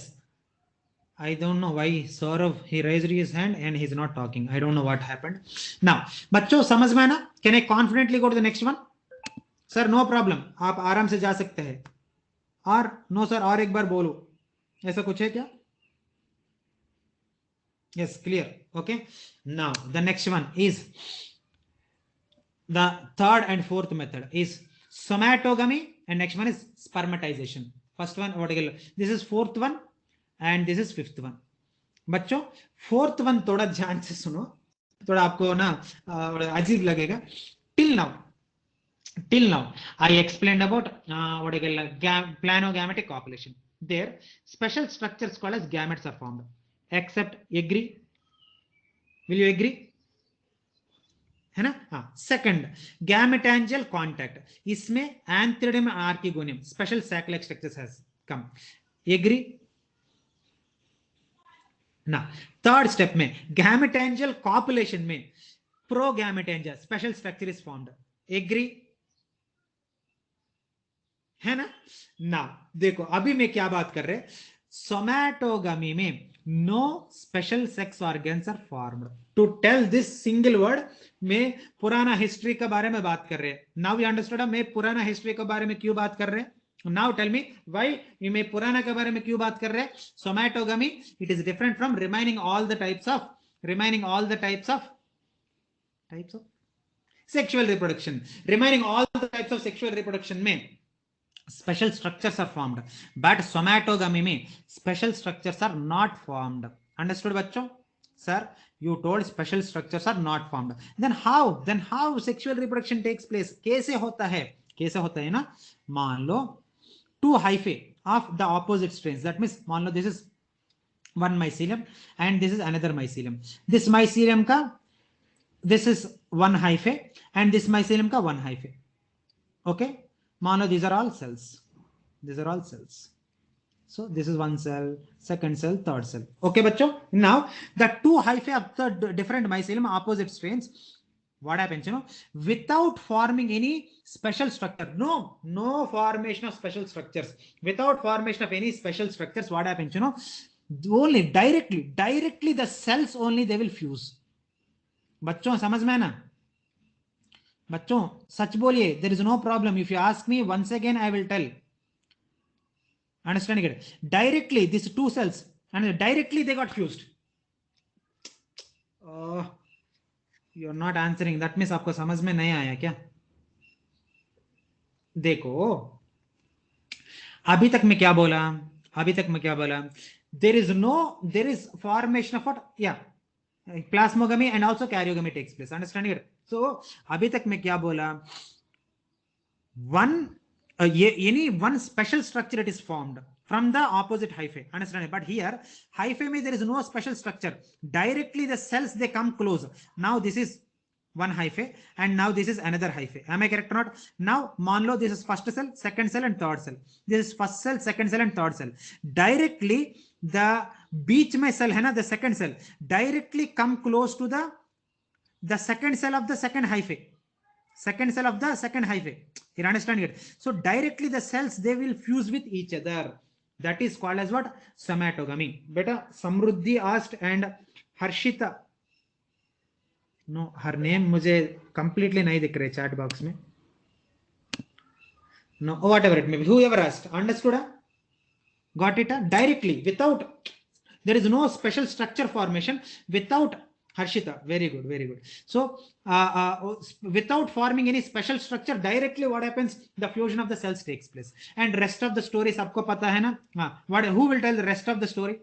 I don't know why Saurav, he raised his hand and he's not talking. I don't know what happened. Now, बच्चों समझ में ना? Can I confidently go to the next one? Sir, no problem. आप आराम से जा सकते हैं. और नो सर, और एक बार बोलो. ऐसा कुछ है क्या? Yes, clear. Okay. Now, the next one is the third and fourth method is somatogamy, and next one is spermatization. First one, what again? This is fourth one, and this is fifth one. बच्चों fourth one थोड़ा ध्यान से सुनो, थोड़ा आपको ना अजीब लगेगा. Till now I explained about what I call planogametic copulation. There special structures called as gametes are formed. Accept, agree? Will you agree? है ना? हाँ. सेकंड, गैमेटेंजियल कॉन्टैक्ट, इसमें antheridium archegonium special sac like structures has come. Agree ना? Third step में gametangial copulation में progametangia special structure is formed. Agree है ना? ना देखो अभी मैं क्या बात कर रहे, सोमैटोगमी में no special sex organs are formed. To tell this single word में पुराना हिस्ट्री के बारे में बात कर रहे हैं. नाउ यू अंडरस्टूड मैं पुराना हिस्ट्री के बारे में क्यों बात कर रहे हैं. नाउ टेल मी व्हाई मैं पुराना के बारे में क्यों बात कर रहे हैं. Somatogamy it is different from remaining all the types of sexual reproduction. Remaining all the types of sexual reproduction में special structures are formed, but somatogamy में special structures are not formed. Understood बच्चों? Sir, you told special structures are not formed. Then how sexual reproduction takes place? कैसे होता है ना? मान लो two hyphae of the opposite strains. That means मान लो this is one mycelium and this is another mycelium. This mycelium का this is one hyphae and this mycelium का one hyphae. Okay? Mano, these are all cells. So this is one cell, second cell, third cell. Okay, bachcho. Now the two hyphae of the different mycelium opposite strains, what happens? Without forming any special structure, no formation of special structures. Without formation of any special structures, what happens? Only directly the cells only they will fuse. बच्चों समझ में ना? बच्चों सच बोलिए. There is no problem. If you ask me once again I will tell. Understand it? Directly this two cells and directly they got fused. You are not answering. that means आपको समझ में नहीं आया क्या? देखो अभी तक मैं क्या बोला? there is formation of what? Yeah, plasmogamy and also karyogamy takes place. Understand it? So अभी तक मैं क्या बोला? Any one special structure it is formed from the opposite hyphae. Understand it? But here hyphae में there is no special structure. Directly the cells they come close. Now this is one hyphae and now this is another hyphae. Am I correct or not? Now मान लो this is first cell, second cell and third cell. This is first cell, second cell and third cell. Directly the बीच में cell है ना, the second cell directly come close to the second cell of the second hyphae. You understand it? So directly the cells they will fuse with each other. That is called as what? Somatogamy. Beta Samruddhi asked and Harshita. No, her name मुझे completely नहीं दिख रहे chat box में. No, whatever it may be. Whoever asked, understood? Got it? Directly, without, there is no special structure formation without. Harshita, very good. So without forming any special structure, directly what happens? The fusion of the cells takes place. And rest of the story सबको पता है ना? Who will tell the rest of the story?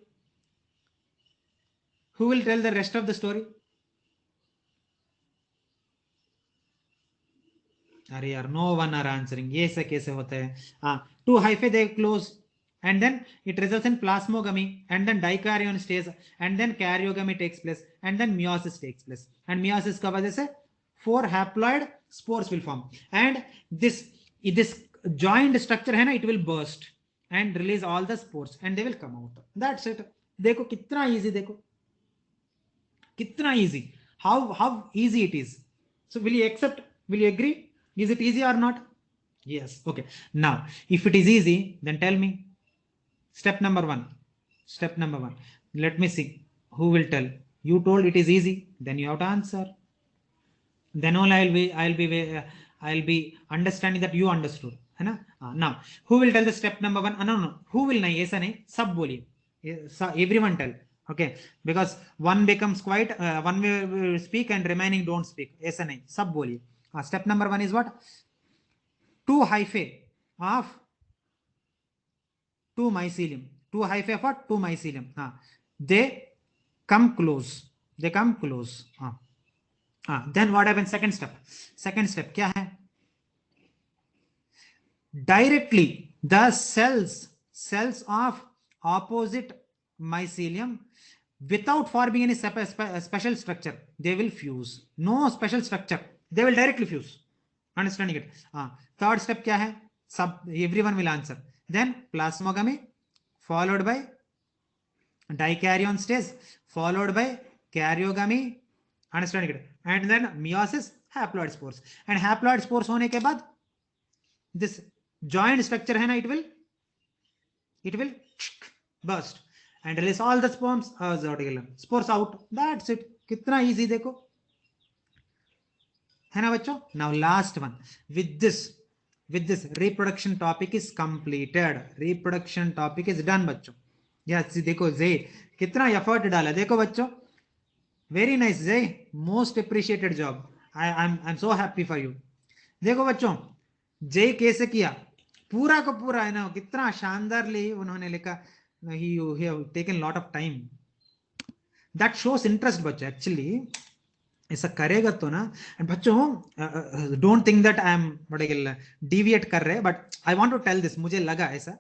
Who will tell the rest of the story? अरे यार, no one are answering. ये से कैसे होता है? Two hyphae they close and then it results in plasmogamy and then dikaryon stays and then karyogamy takes place and then meiosis takes place. And meiosis का वजह से 4 haploid spores will form and this joined structure है ना, it will burst and release all the spores and they will come out. That's it. देखो कितना easy, देखो कितना easy, how easy it is. So will you accept, will you agree, is it easy or not? Yes. Okay, now if it is easy, then tell me step number one. Step number one, let me see who will tell. You told it is easy, then you have to answer. Then only I'll be understanding that you understood, है ना? Now who will tell the step number one? No, who will नहीं, ऐसा नहीं, सब बोलिए, everyone tell. Okay, because one becomes quiet, one will speak and remaining don't speak, ऐसा नहीं, सब बोलिए. Step number one is what? Two hyphae of two mycelium. Two hyphae of what? Two mycelium. They come close. They come close. Then what happens? Second step. Second step क्या है? Directly the cells of opposite mycelium, without forming any special structure, they will fuse. No special structure, they will directly fuse. Understanding it? Third step क्या है? Everyone will answer. Then plasmogamy followed by dikaryon stage followed by karyogamy. Understanding it? And then meiosis, haploid spores. And haploid spores होने के बाद this joint structure है ना, it will burst and release all the spores out. That's it. कितना easy देखो, है ना बच्चों? Now last one. With this reproduction topic is completed. Reproduction topic is done बच्चों. Yes, देखो जय कितना एफर्ट डाला, देखो बच्चों. Very nice जय, most appreciated job. I'm so happy for you. देखो बच्चों जय कैसे किया, पूरा का पूरा है ना, कितना शानदारली उन्होंने लिखा. He have taken lot of time. That shows interest बच्चों. Actually ऐसा करेगा तो ना. एंड बच्चों don't think that I am deviate कर रहे, but I want to tell this. मुझे लगा ऐसा.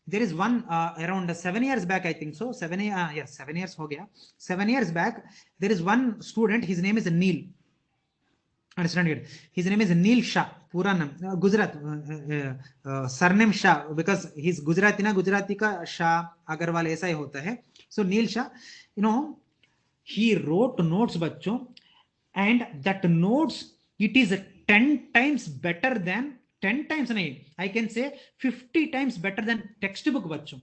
There is one around 7 years back, I think so, 7 years हो गया. 7 years back there is one student, his name is Neil. Understand it? His name is Neil Shah. पूरा नाम Gujarat, surname Shah, because his Gujarati ना, गुजराती का शाह अग्रवाल ऐसा ही होता है. So Neil Shah, you know, he wrote notes बच्चों, and that notes, it is 10 times better than, 10 times nahi, I can say 50 times better than textbook बच्चों.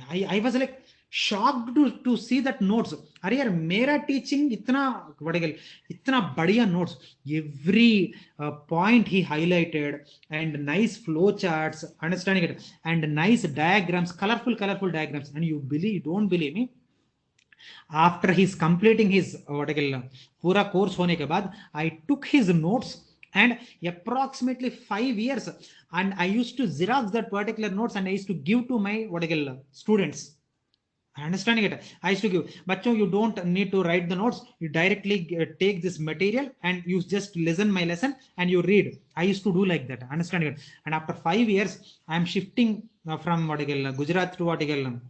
I was like shocked to see that notes. अरे यार मेरा teaching इतना बढ़िया notes, every point he highlighted, and nice flow charts, understanding it, and nice diagrams, colorful diagrams. And you don't believe me, after he's completing his पूरा course होने के बाद, I took his notes and approximately 5 years, and I used to xerox that particular notes and I used to give to my students. Understanding it? I used to give. Bachcho, you don't need to write the notes. You directly take this material and you just listen my lesson and you read. I used to do like that. Understanding it? And after 5 years, I am shifting from Gujarat to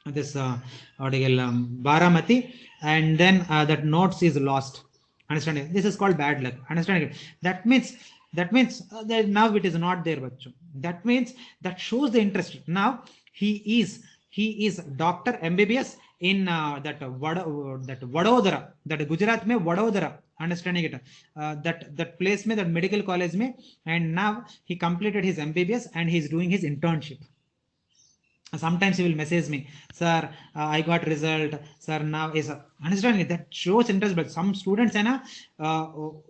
this Baramati, and then that notes is lost. Understanding? This is called bad luck. Understanding it? That means that now it is not there, bachcho. That means that shows the interest. Now he is doctor MBBS in that Vadodara, that Gujarat mein Vadodara. Understanding it? That place mein, that medical college mein, and now he completed his MBBS and he is doing his internship. Sometimes he will message me, sir, I got result, sir, now is understanding. That shows interest. But some students है ना,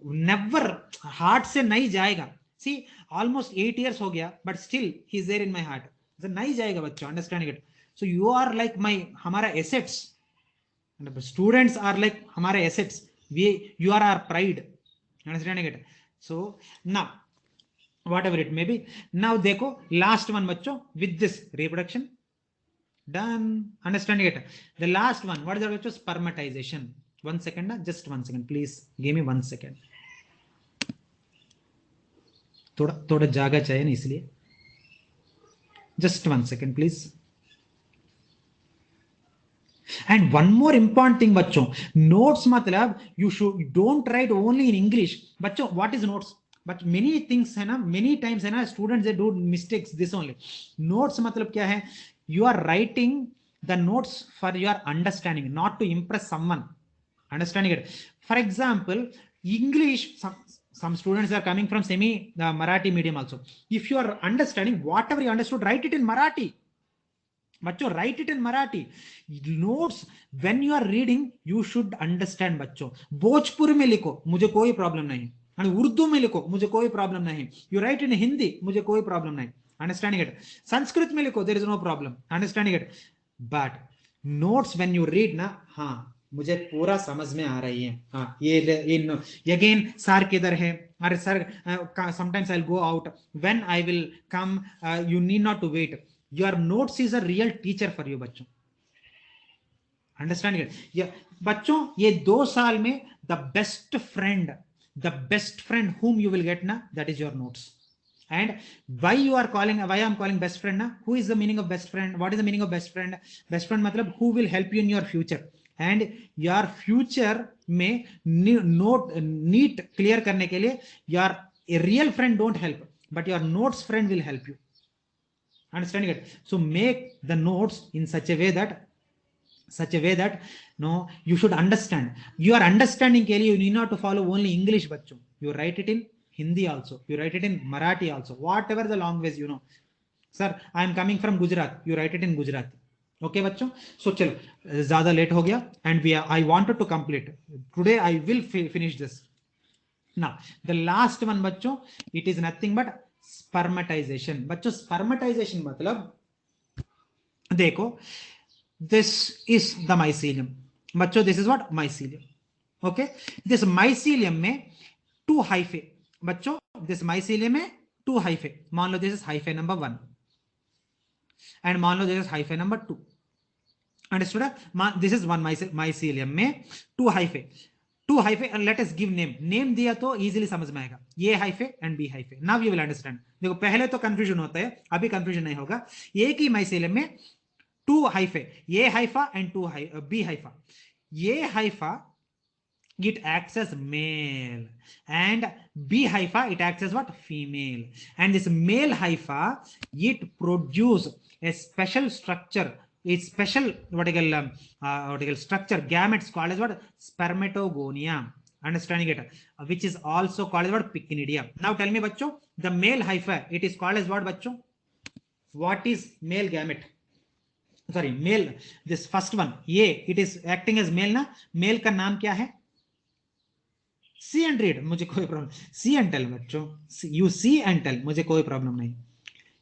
never heart से नहीं जाएगा. See, almost 8 years हो गया, but still he is there in my heart. So नहीं जाएगा बच्चों. Understanding it? So you are like हमारा assets. Students are like हमारे assets. You are our pride. Understanding it? So now, whatever it may be. Now देखो last one बच्चों, with this reproduction done. Understanding it? The last one, what is that बच्चों? Spermatization. 1 second, just 1 second, please give me 1 second. थोड़ा जागा चाहिए ना, इसलिए just 1 second please. And one more important thing बच्चों, notes मतलब you don't write only in English. बच्चों, what is notes? But many things है ना, मेनी टाइम्स है ना, students they do mistakes this only. Notes मतलब क्या है, you are writing the notes for your understanding, not to impress someone. Understanding it. For example, English, some students are coming from semi Marathi medium also. If you are understanding whatever you understood, write it in Marathi. बच्चों write it in Marathi. Notes when you are reading you should understand. बच्चों भोजपुरी में लिखो, मुझे कोई problem नहीं. और उर्दू में लिखो, मुझे कोई प्रॉब्लम नहीं. यू राइट इन हिंदी, मुझे कोई प्रॉब्लम नहीं. Understanding it. संस्कृत में लिखो, there is no problem. Understanding it. But notes when you read ना, हाँ मुझे पूरा समझ में आ रही है. हाँ ये अगेन सर किधर है, अरे sir sometimes I will go out, when I will come, you need not to wait. Your notes is a real teacher for you बच्चों. Understanding it? Yeah, बच्चों ये 2 साल में the best friend whom you will get na, that is your notes. And why I'm calling best friend na? Who is the meaning of best friend? What is the meaning of best friend? Best friend मतलब who will help you in your future. And your future में note neat clear करने के लिए your a real friend don't help, but your notes friend will help you. Understanding it? So make the notes in such a way that no, you should understand. You are understanding के लिए you need not to follow only English बच्चों. You write it in Hindi also, you write it in Marathi also, whatever the language you know. Sir, I am coming from Gujarat, you write it in Gujarati. Okay बच्चों. So चलो ज़्यादा late हो गया and I wanted to complete today. I will finish this. Now the last one बच्चों, it is nothing but spermatization. बच्चों spermatization मतलब देखो, this is the mycelium. बच्चों this is what mycelium. Okay, this mycelium में 2 hyphae. बच्चों this mycelium में 2 hyphae. मान लो this is hyphae number 1 and मान लो this is hyphae number 2. Understood? This is 1 mycelium में 2 hyphae. 2 hyphae and let us give name दिया तो इजीली समझ में आएगा. ये hyphae and B hyphae. Now you will understand. देखो पहले तो कंफ्यूजन होता है, अभी कंफ्यूजन नहीं होगा. एक ही माइसीलियम में 2 हाइफे, ये हाइफा एंड 2 बी हाइफा. ये Haifa it acts as male and B hypha it acts as what, female. And this male hypha it produce a special structure, it's special what you call structure, gametes called as what, spermatogonia. Understanding it? Which is also called as what, pycnidia. Now tell me bachcho, the male hypha it is called as what bachcho? What is male gamete? Sorry, male, this first one, ये it is acting as male ना. Male का नाम क्या है? सी and read, मुझे कोई problem. C and tell बच्चों, you see and tell, मुझे कोई प्रॉब्लम नहीं.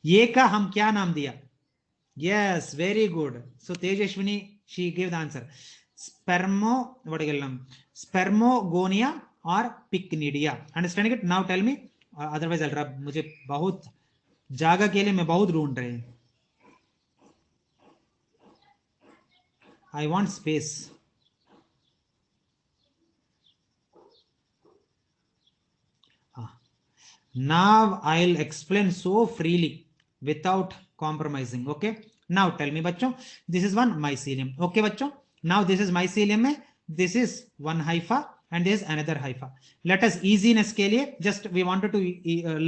ये का हम क्या नाम दिया? Yes, very good. So Tejaswini she give the answer. Spermogonia और pycnidia. Understanding it? Now tell me, otherwise ultra मुझे बहुत जगह के लिए मैं बहुत ढूंढ रहे हैं. I want space. Now I'll explain so freely without compromising. Okay. Now tell me bachcho, this is one mycelium. Okay bachcho. Now this is mycelium में, this is one hypha and this is another hypha. Let us easiness के लिए just we wanted to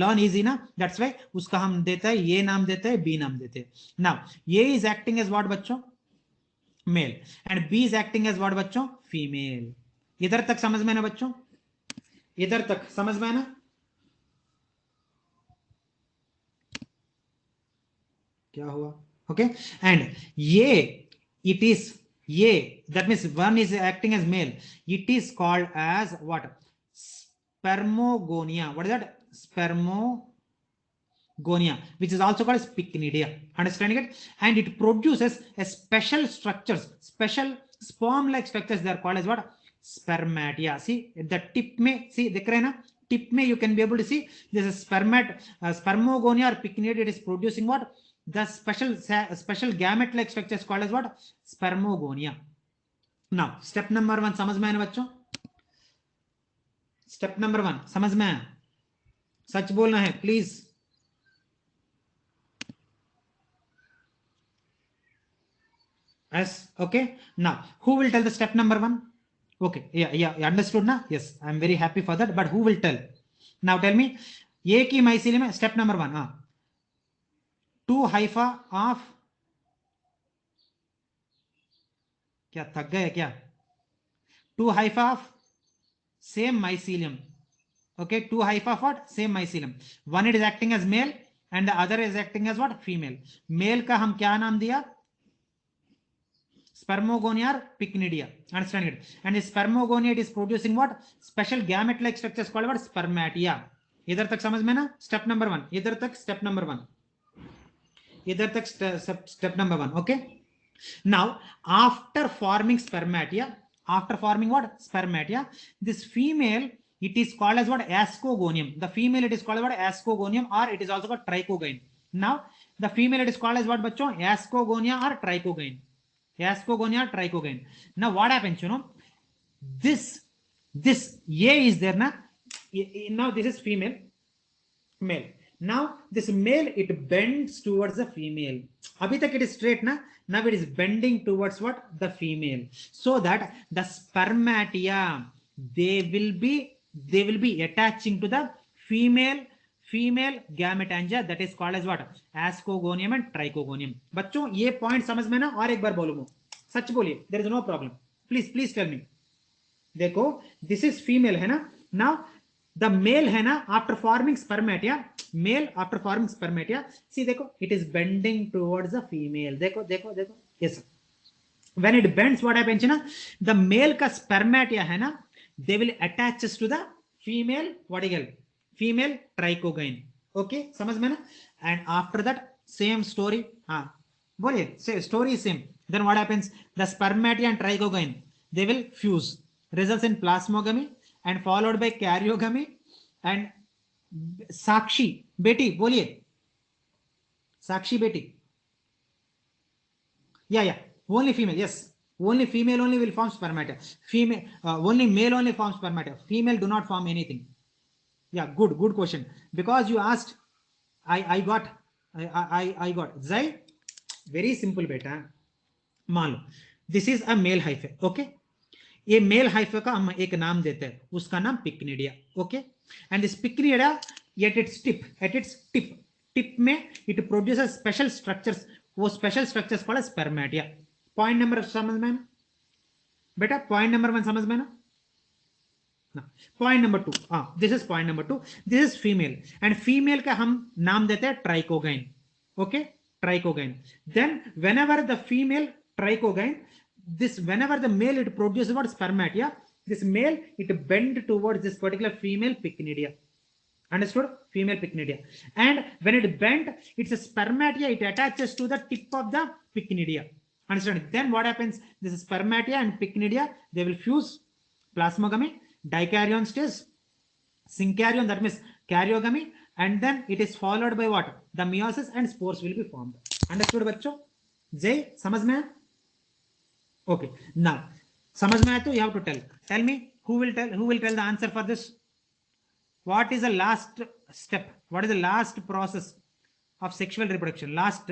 learn easy ना, that's why उसका हम देता है ये नाम देते हैं, B नाम देते हैं. Now ये is acting as what बच्चों? Male and B is acting as what बच्चों? Female. इधर तक समझ में ना बच्चों? इधर तक समझ में ना? क्या हुआ? ओके. एंड ये इट इज ये, that means one is acting as male, it is called as what? Spermogonia. What is that? Spermogonia, which is also called as pycnidia. Understanding it? And it produces a special structures, special sperm like structures, they are called as what? Spermatia. See the tip में, see दिख रहे हैं ना, tip में you can be able to see this is spermogonia or pycnidia. It is producing what? The special gamete like structure is called as what? Spermogonia. Now step number 1 समझ में आया ना बच्चों? स्टेप नंबर 1 समझ में आया? सच बोलना है please. Yes. Okay. Now who will tell the step number 1? Okay. Yeah, you understood now? Yes, I am very happy for that. But who will tell? Now tell me, एक ही mycelium में step number 1, हाँ, 2 hypha of, क्या थक गए क्या, 2 hypha of same mycelium. Okay, 2 hypha of what, same mycelium. One it is acting as male and the other is acting as what, female. Male का हम क्या नाम दिया, spermogonia or pycnidia. Understand it? And the spermogonia, it is producing what, special gamete like structures called what, spermatia. इधर तक समझ में ना, step number 1, इधर तक step number 1, इधर तक step number 1. Okay, now after forming spermatia, after forming what, spermatia, this female, it is called as what, ascogonium. The female, it is called what, ascogonium, or it is also called trichogyne. Now the female, it is called as what बच्चों, ascogonia or trichogyne. Ascogonia or trichogyne. Now what happens, you know, this A is there na, now this is female, male. Now this male, it bends towards the female. Abhi tak it is straight na, now it is bending towards what, the female, so that the spermatia, they will be attaching to the female gametangia, that is called as what, ascogonium and trichogonium. बच्चों ये point समझ में ना, और एक बार बोलूं, सच बोलिए, there is no problem, please tell me. देखो दिस इज फीमेल है ना, नाउ द मेल है ना, after forming spermatia, male after forming spermatia, see देखो it is bending towards the female. देखो देखो देखो, yes, when it bends, what happens na, the male का spermatia है ना, they will attaches to the female, what you call, female trichogyne. Okay, समझ में ना. And after that same story, हाँ बोलिए, story is same. Then what happens, the spermatia and trichogyne, they will fuse, results in plasmogamy and followed by karyogamy. And साक्षी बेटी बोलिए, साक्षी बेटी, yeah, only female, yes, only female only will form spermata, female only male only forms spermata, female do not form anything. Yeah, good question, because you asked, I got Zai, very simple beta. मान लो this is a male hyphae. Okay, ये male hyphae का हम एक नाम देते हैं, उसका नाम pycnidia. Okay, and this pycnidia at its tip में इट प्रोड्यूसेस स्पेशल स्ट्रक्चर्स, वो special structures called spermatia. Point number समझ में ना बेटा, पॉइंट नंबर 1 समझ में ना. पॉइंट नंबर 2, हाँ this is point number 2, this is female, and female का हम नाम देते हैं trichogyne. Okay, trichogyne. Then whenever the female trichogyne, this whenever the male it produces what, spermatia, this male it bend towards this particular female pycnidia. Understood? Female pycnidia. And when it bend, it's a spermatia, it attaches to the tip of the pycnidia. Understand? Then what happens, this is spermatia and pycnidia, they will fuse, plasmogamy, dikaryon stage, synkaryon, that means karyogamy, and then it is followed by what, the meiosis, and spores will be formed. Understood बच्चों? जय समझ में? Okay, now समझ में आया तो you have to tell me, who will tell the answer for this. What is the last step, what is the last process of sexual reproduction, last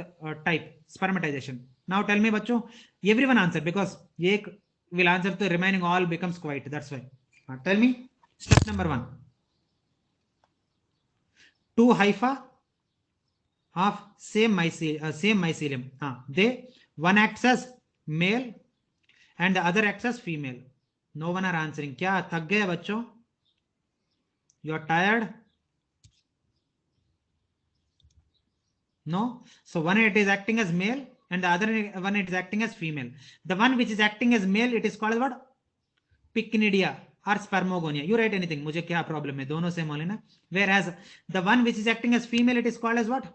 type, spermatization? Now tell me बच्चों, everyone answer, because एक will answer, the remaining all becomes quiet, that's why. Tell me step number 1, 2 hypha of same mycelium, they, one acts as male and the other acts as female. No one are answering. क्या थक गए बच्चों? You are tired? No. So one it is acting as male and the other one it is acting as female. The one which is acting as male, it is called what? Pycnidia or spermogonia. You write anything. मुझे क्या problem है? दोनों से बोले ना. Whereas the one which is acting as female, it is called as what?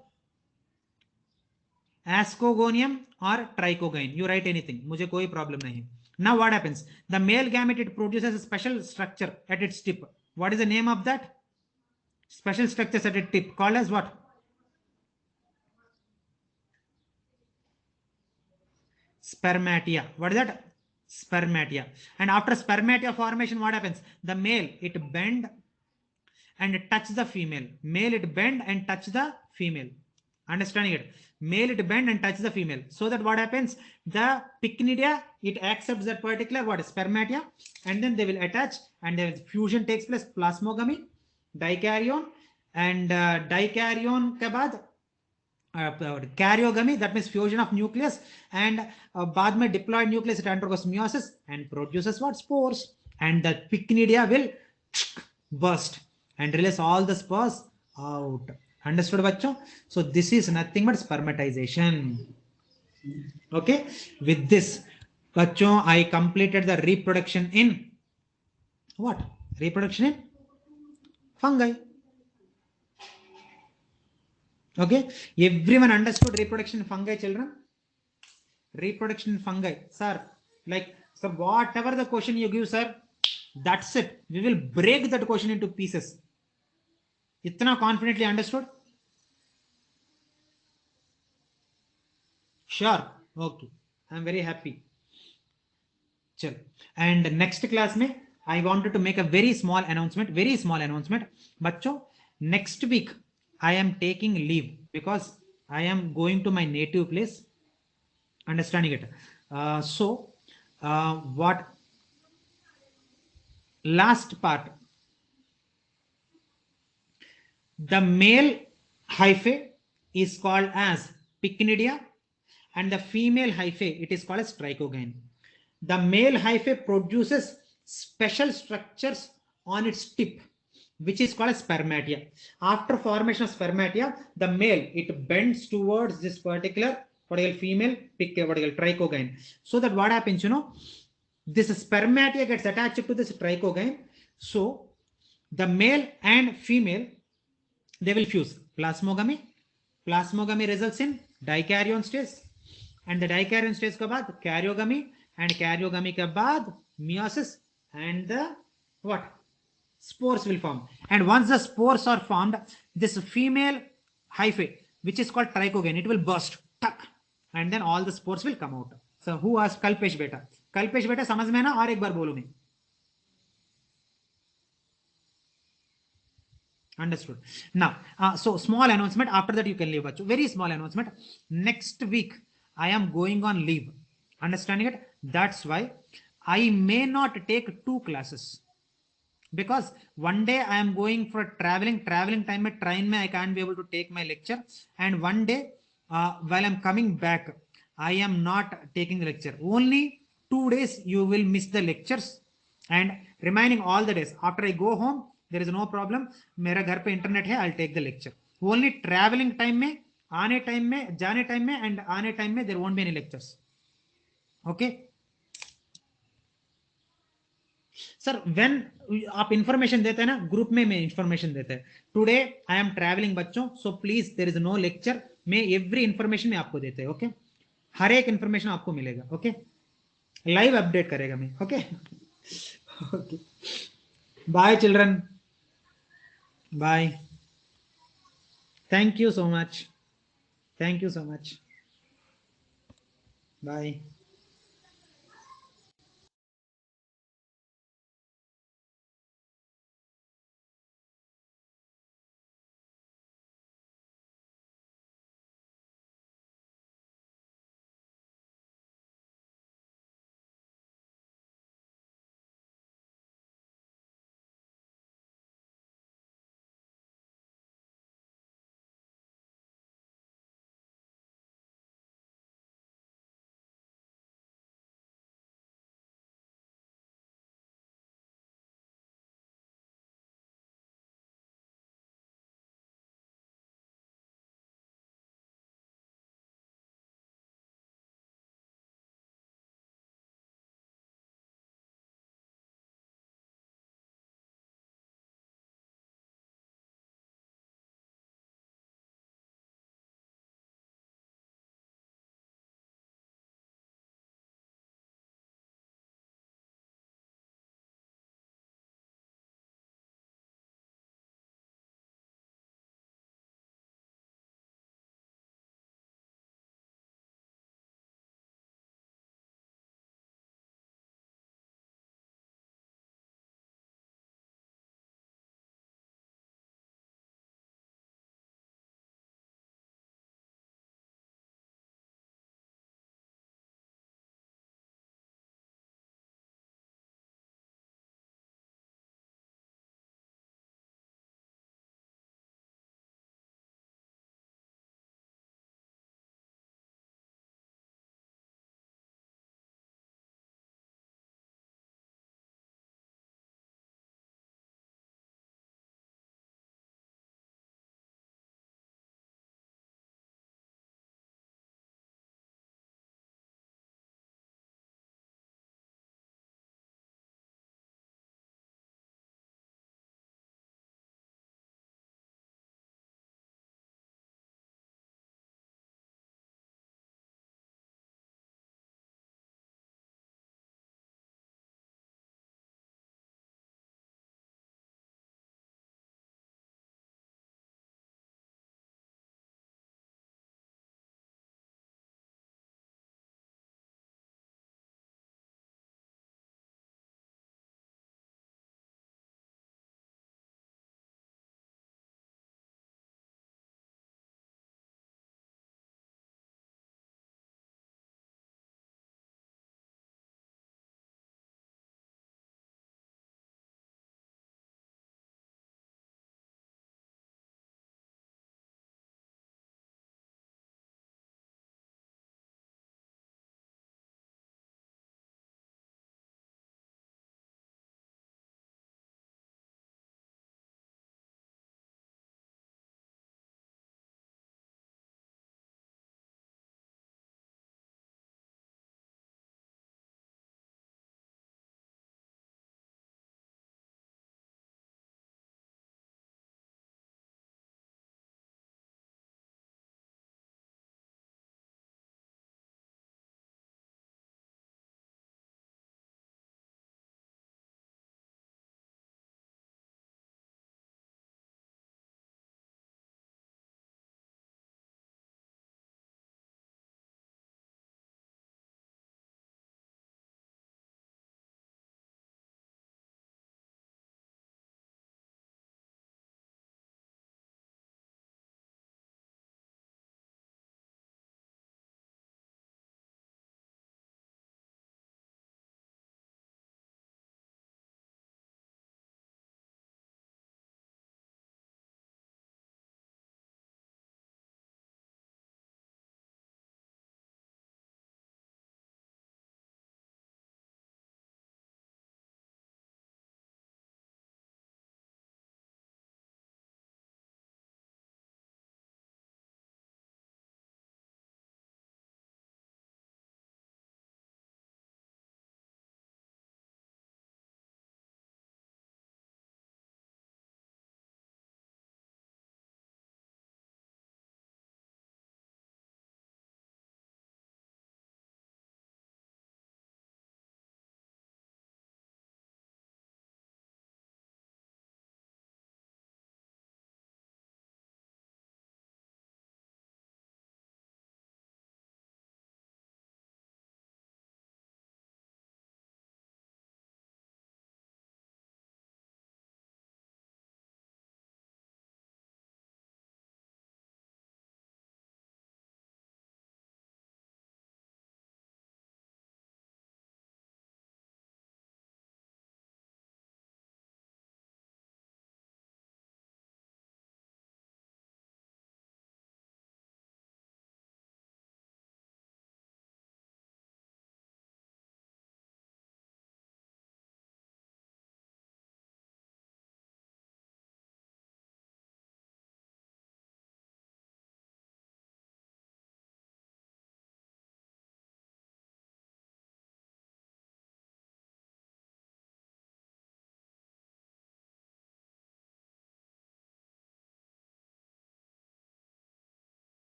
Ascogonium or trichogyne. You write anything. मुझे कोई problem नहीं. Now what happens? The male gamete, it produces a special structure at its tip. What is the name of that? Special structures at its tip called as what? Spermatia. What is that? Spermatia. And after spermatia formation, what happens? The male, it bend and touch the female. Male, it bend and touch the female. Understanding it? Male, it bend and touch the female, so that what happens, the pycnidia, it accepts that particular what, spermatia, and then they will attach and the fusion takes place, plasmogamy. Dikaryon, and dikaryon के बाद karyogamy, that means fusion of nucleus, and बाद में diploid nucleus it undergoes meiosis and produces what? Spores, and the pycnidia will burst and release all the spores out. Understood bachcho? So this is nothing but spermatization. Okay, with this bachcho I completed the reproduction in what? Reproduction in fungi. Okay, everyone understood reproduction in fungi, children? Reproduction in fungi, sir, like, so whatever the question you give, sir, that's it, we will break that question into pieces. Itna confidently understood? Sure. Okay, I'm very happy. Chalo. And next class mein I wanted to make a very small announcement. Bachcho, next week I am taking leave because I am going to my native place. Understanding it? What last part, the male hyphae is called as pycnidia, and the female hyphae it is called as trichogyne. The male hyphae produces special structures on its tip, which is called as spermatia. After formation of spermatia, the male it bends towards this particular female trichogyne, so that what happens, this spermatia gets attached to this trichogyne. So the male and female, they will fuse. Plasmogamy results in dikaryon stage, and the dikaryon stage के बाद karyogamy, and karyogamy के बाद meiosis, and the what? Spores will form. And once the spores are formed, this female hyphae, which is called trichogyne, it will burst, tuck, and then all the spores will come out. So who asked? Kalpesh beta. Kalpesh beta समझ में ना? और एक बार बोलो नहीं. Understood. Now, so small announcement. After that, you can leave. Very small announcement. Next week, I am going on leave. Understanding it? That's why I may not take 2 classes, because one day I am going for traveling time mein train mein I can't be able to take my lecture, and one day while I'm coming back I am not taking the lecture. Only 2 days you will miss the lectures, and remaining all the days after I go home there is no problem, मेरा घर पे internet है, I'll take the lecture. Only traveling time में, आने time में, जाने time में and आने टाइम में there won't be any lectures. Okay sir, when आप इंफॉर्मेशन देते हैं ना ग्रुप में, मैं इंफॉर्मेशन देते हैं टुडे आई एम ट्रैवलिंग बच्चों, so please there is no lecture, मैं एवरी इंफॉर्मेशन में आपको देते हैं. ओके, हर एक इंफॉर्मेशन आपको मिलेगा. ओके, लाइव अपडेट करेगा मैं. Okay okay, bye children, bye. Thank you so much, thank you so much, bye.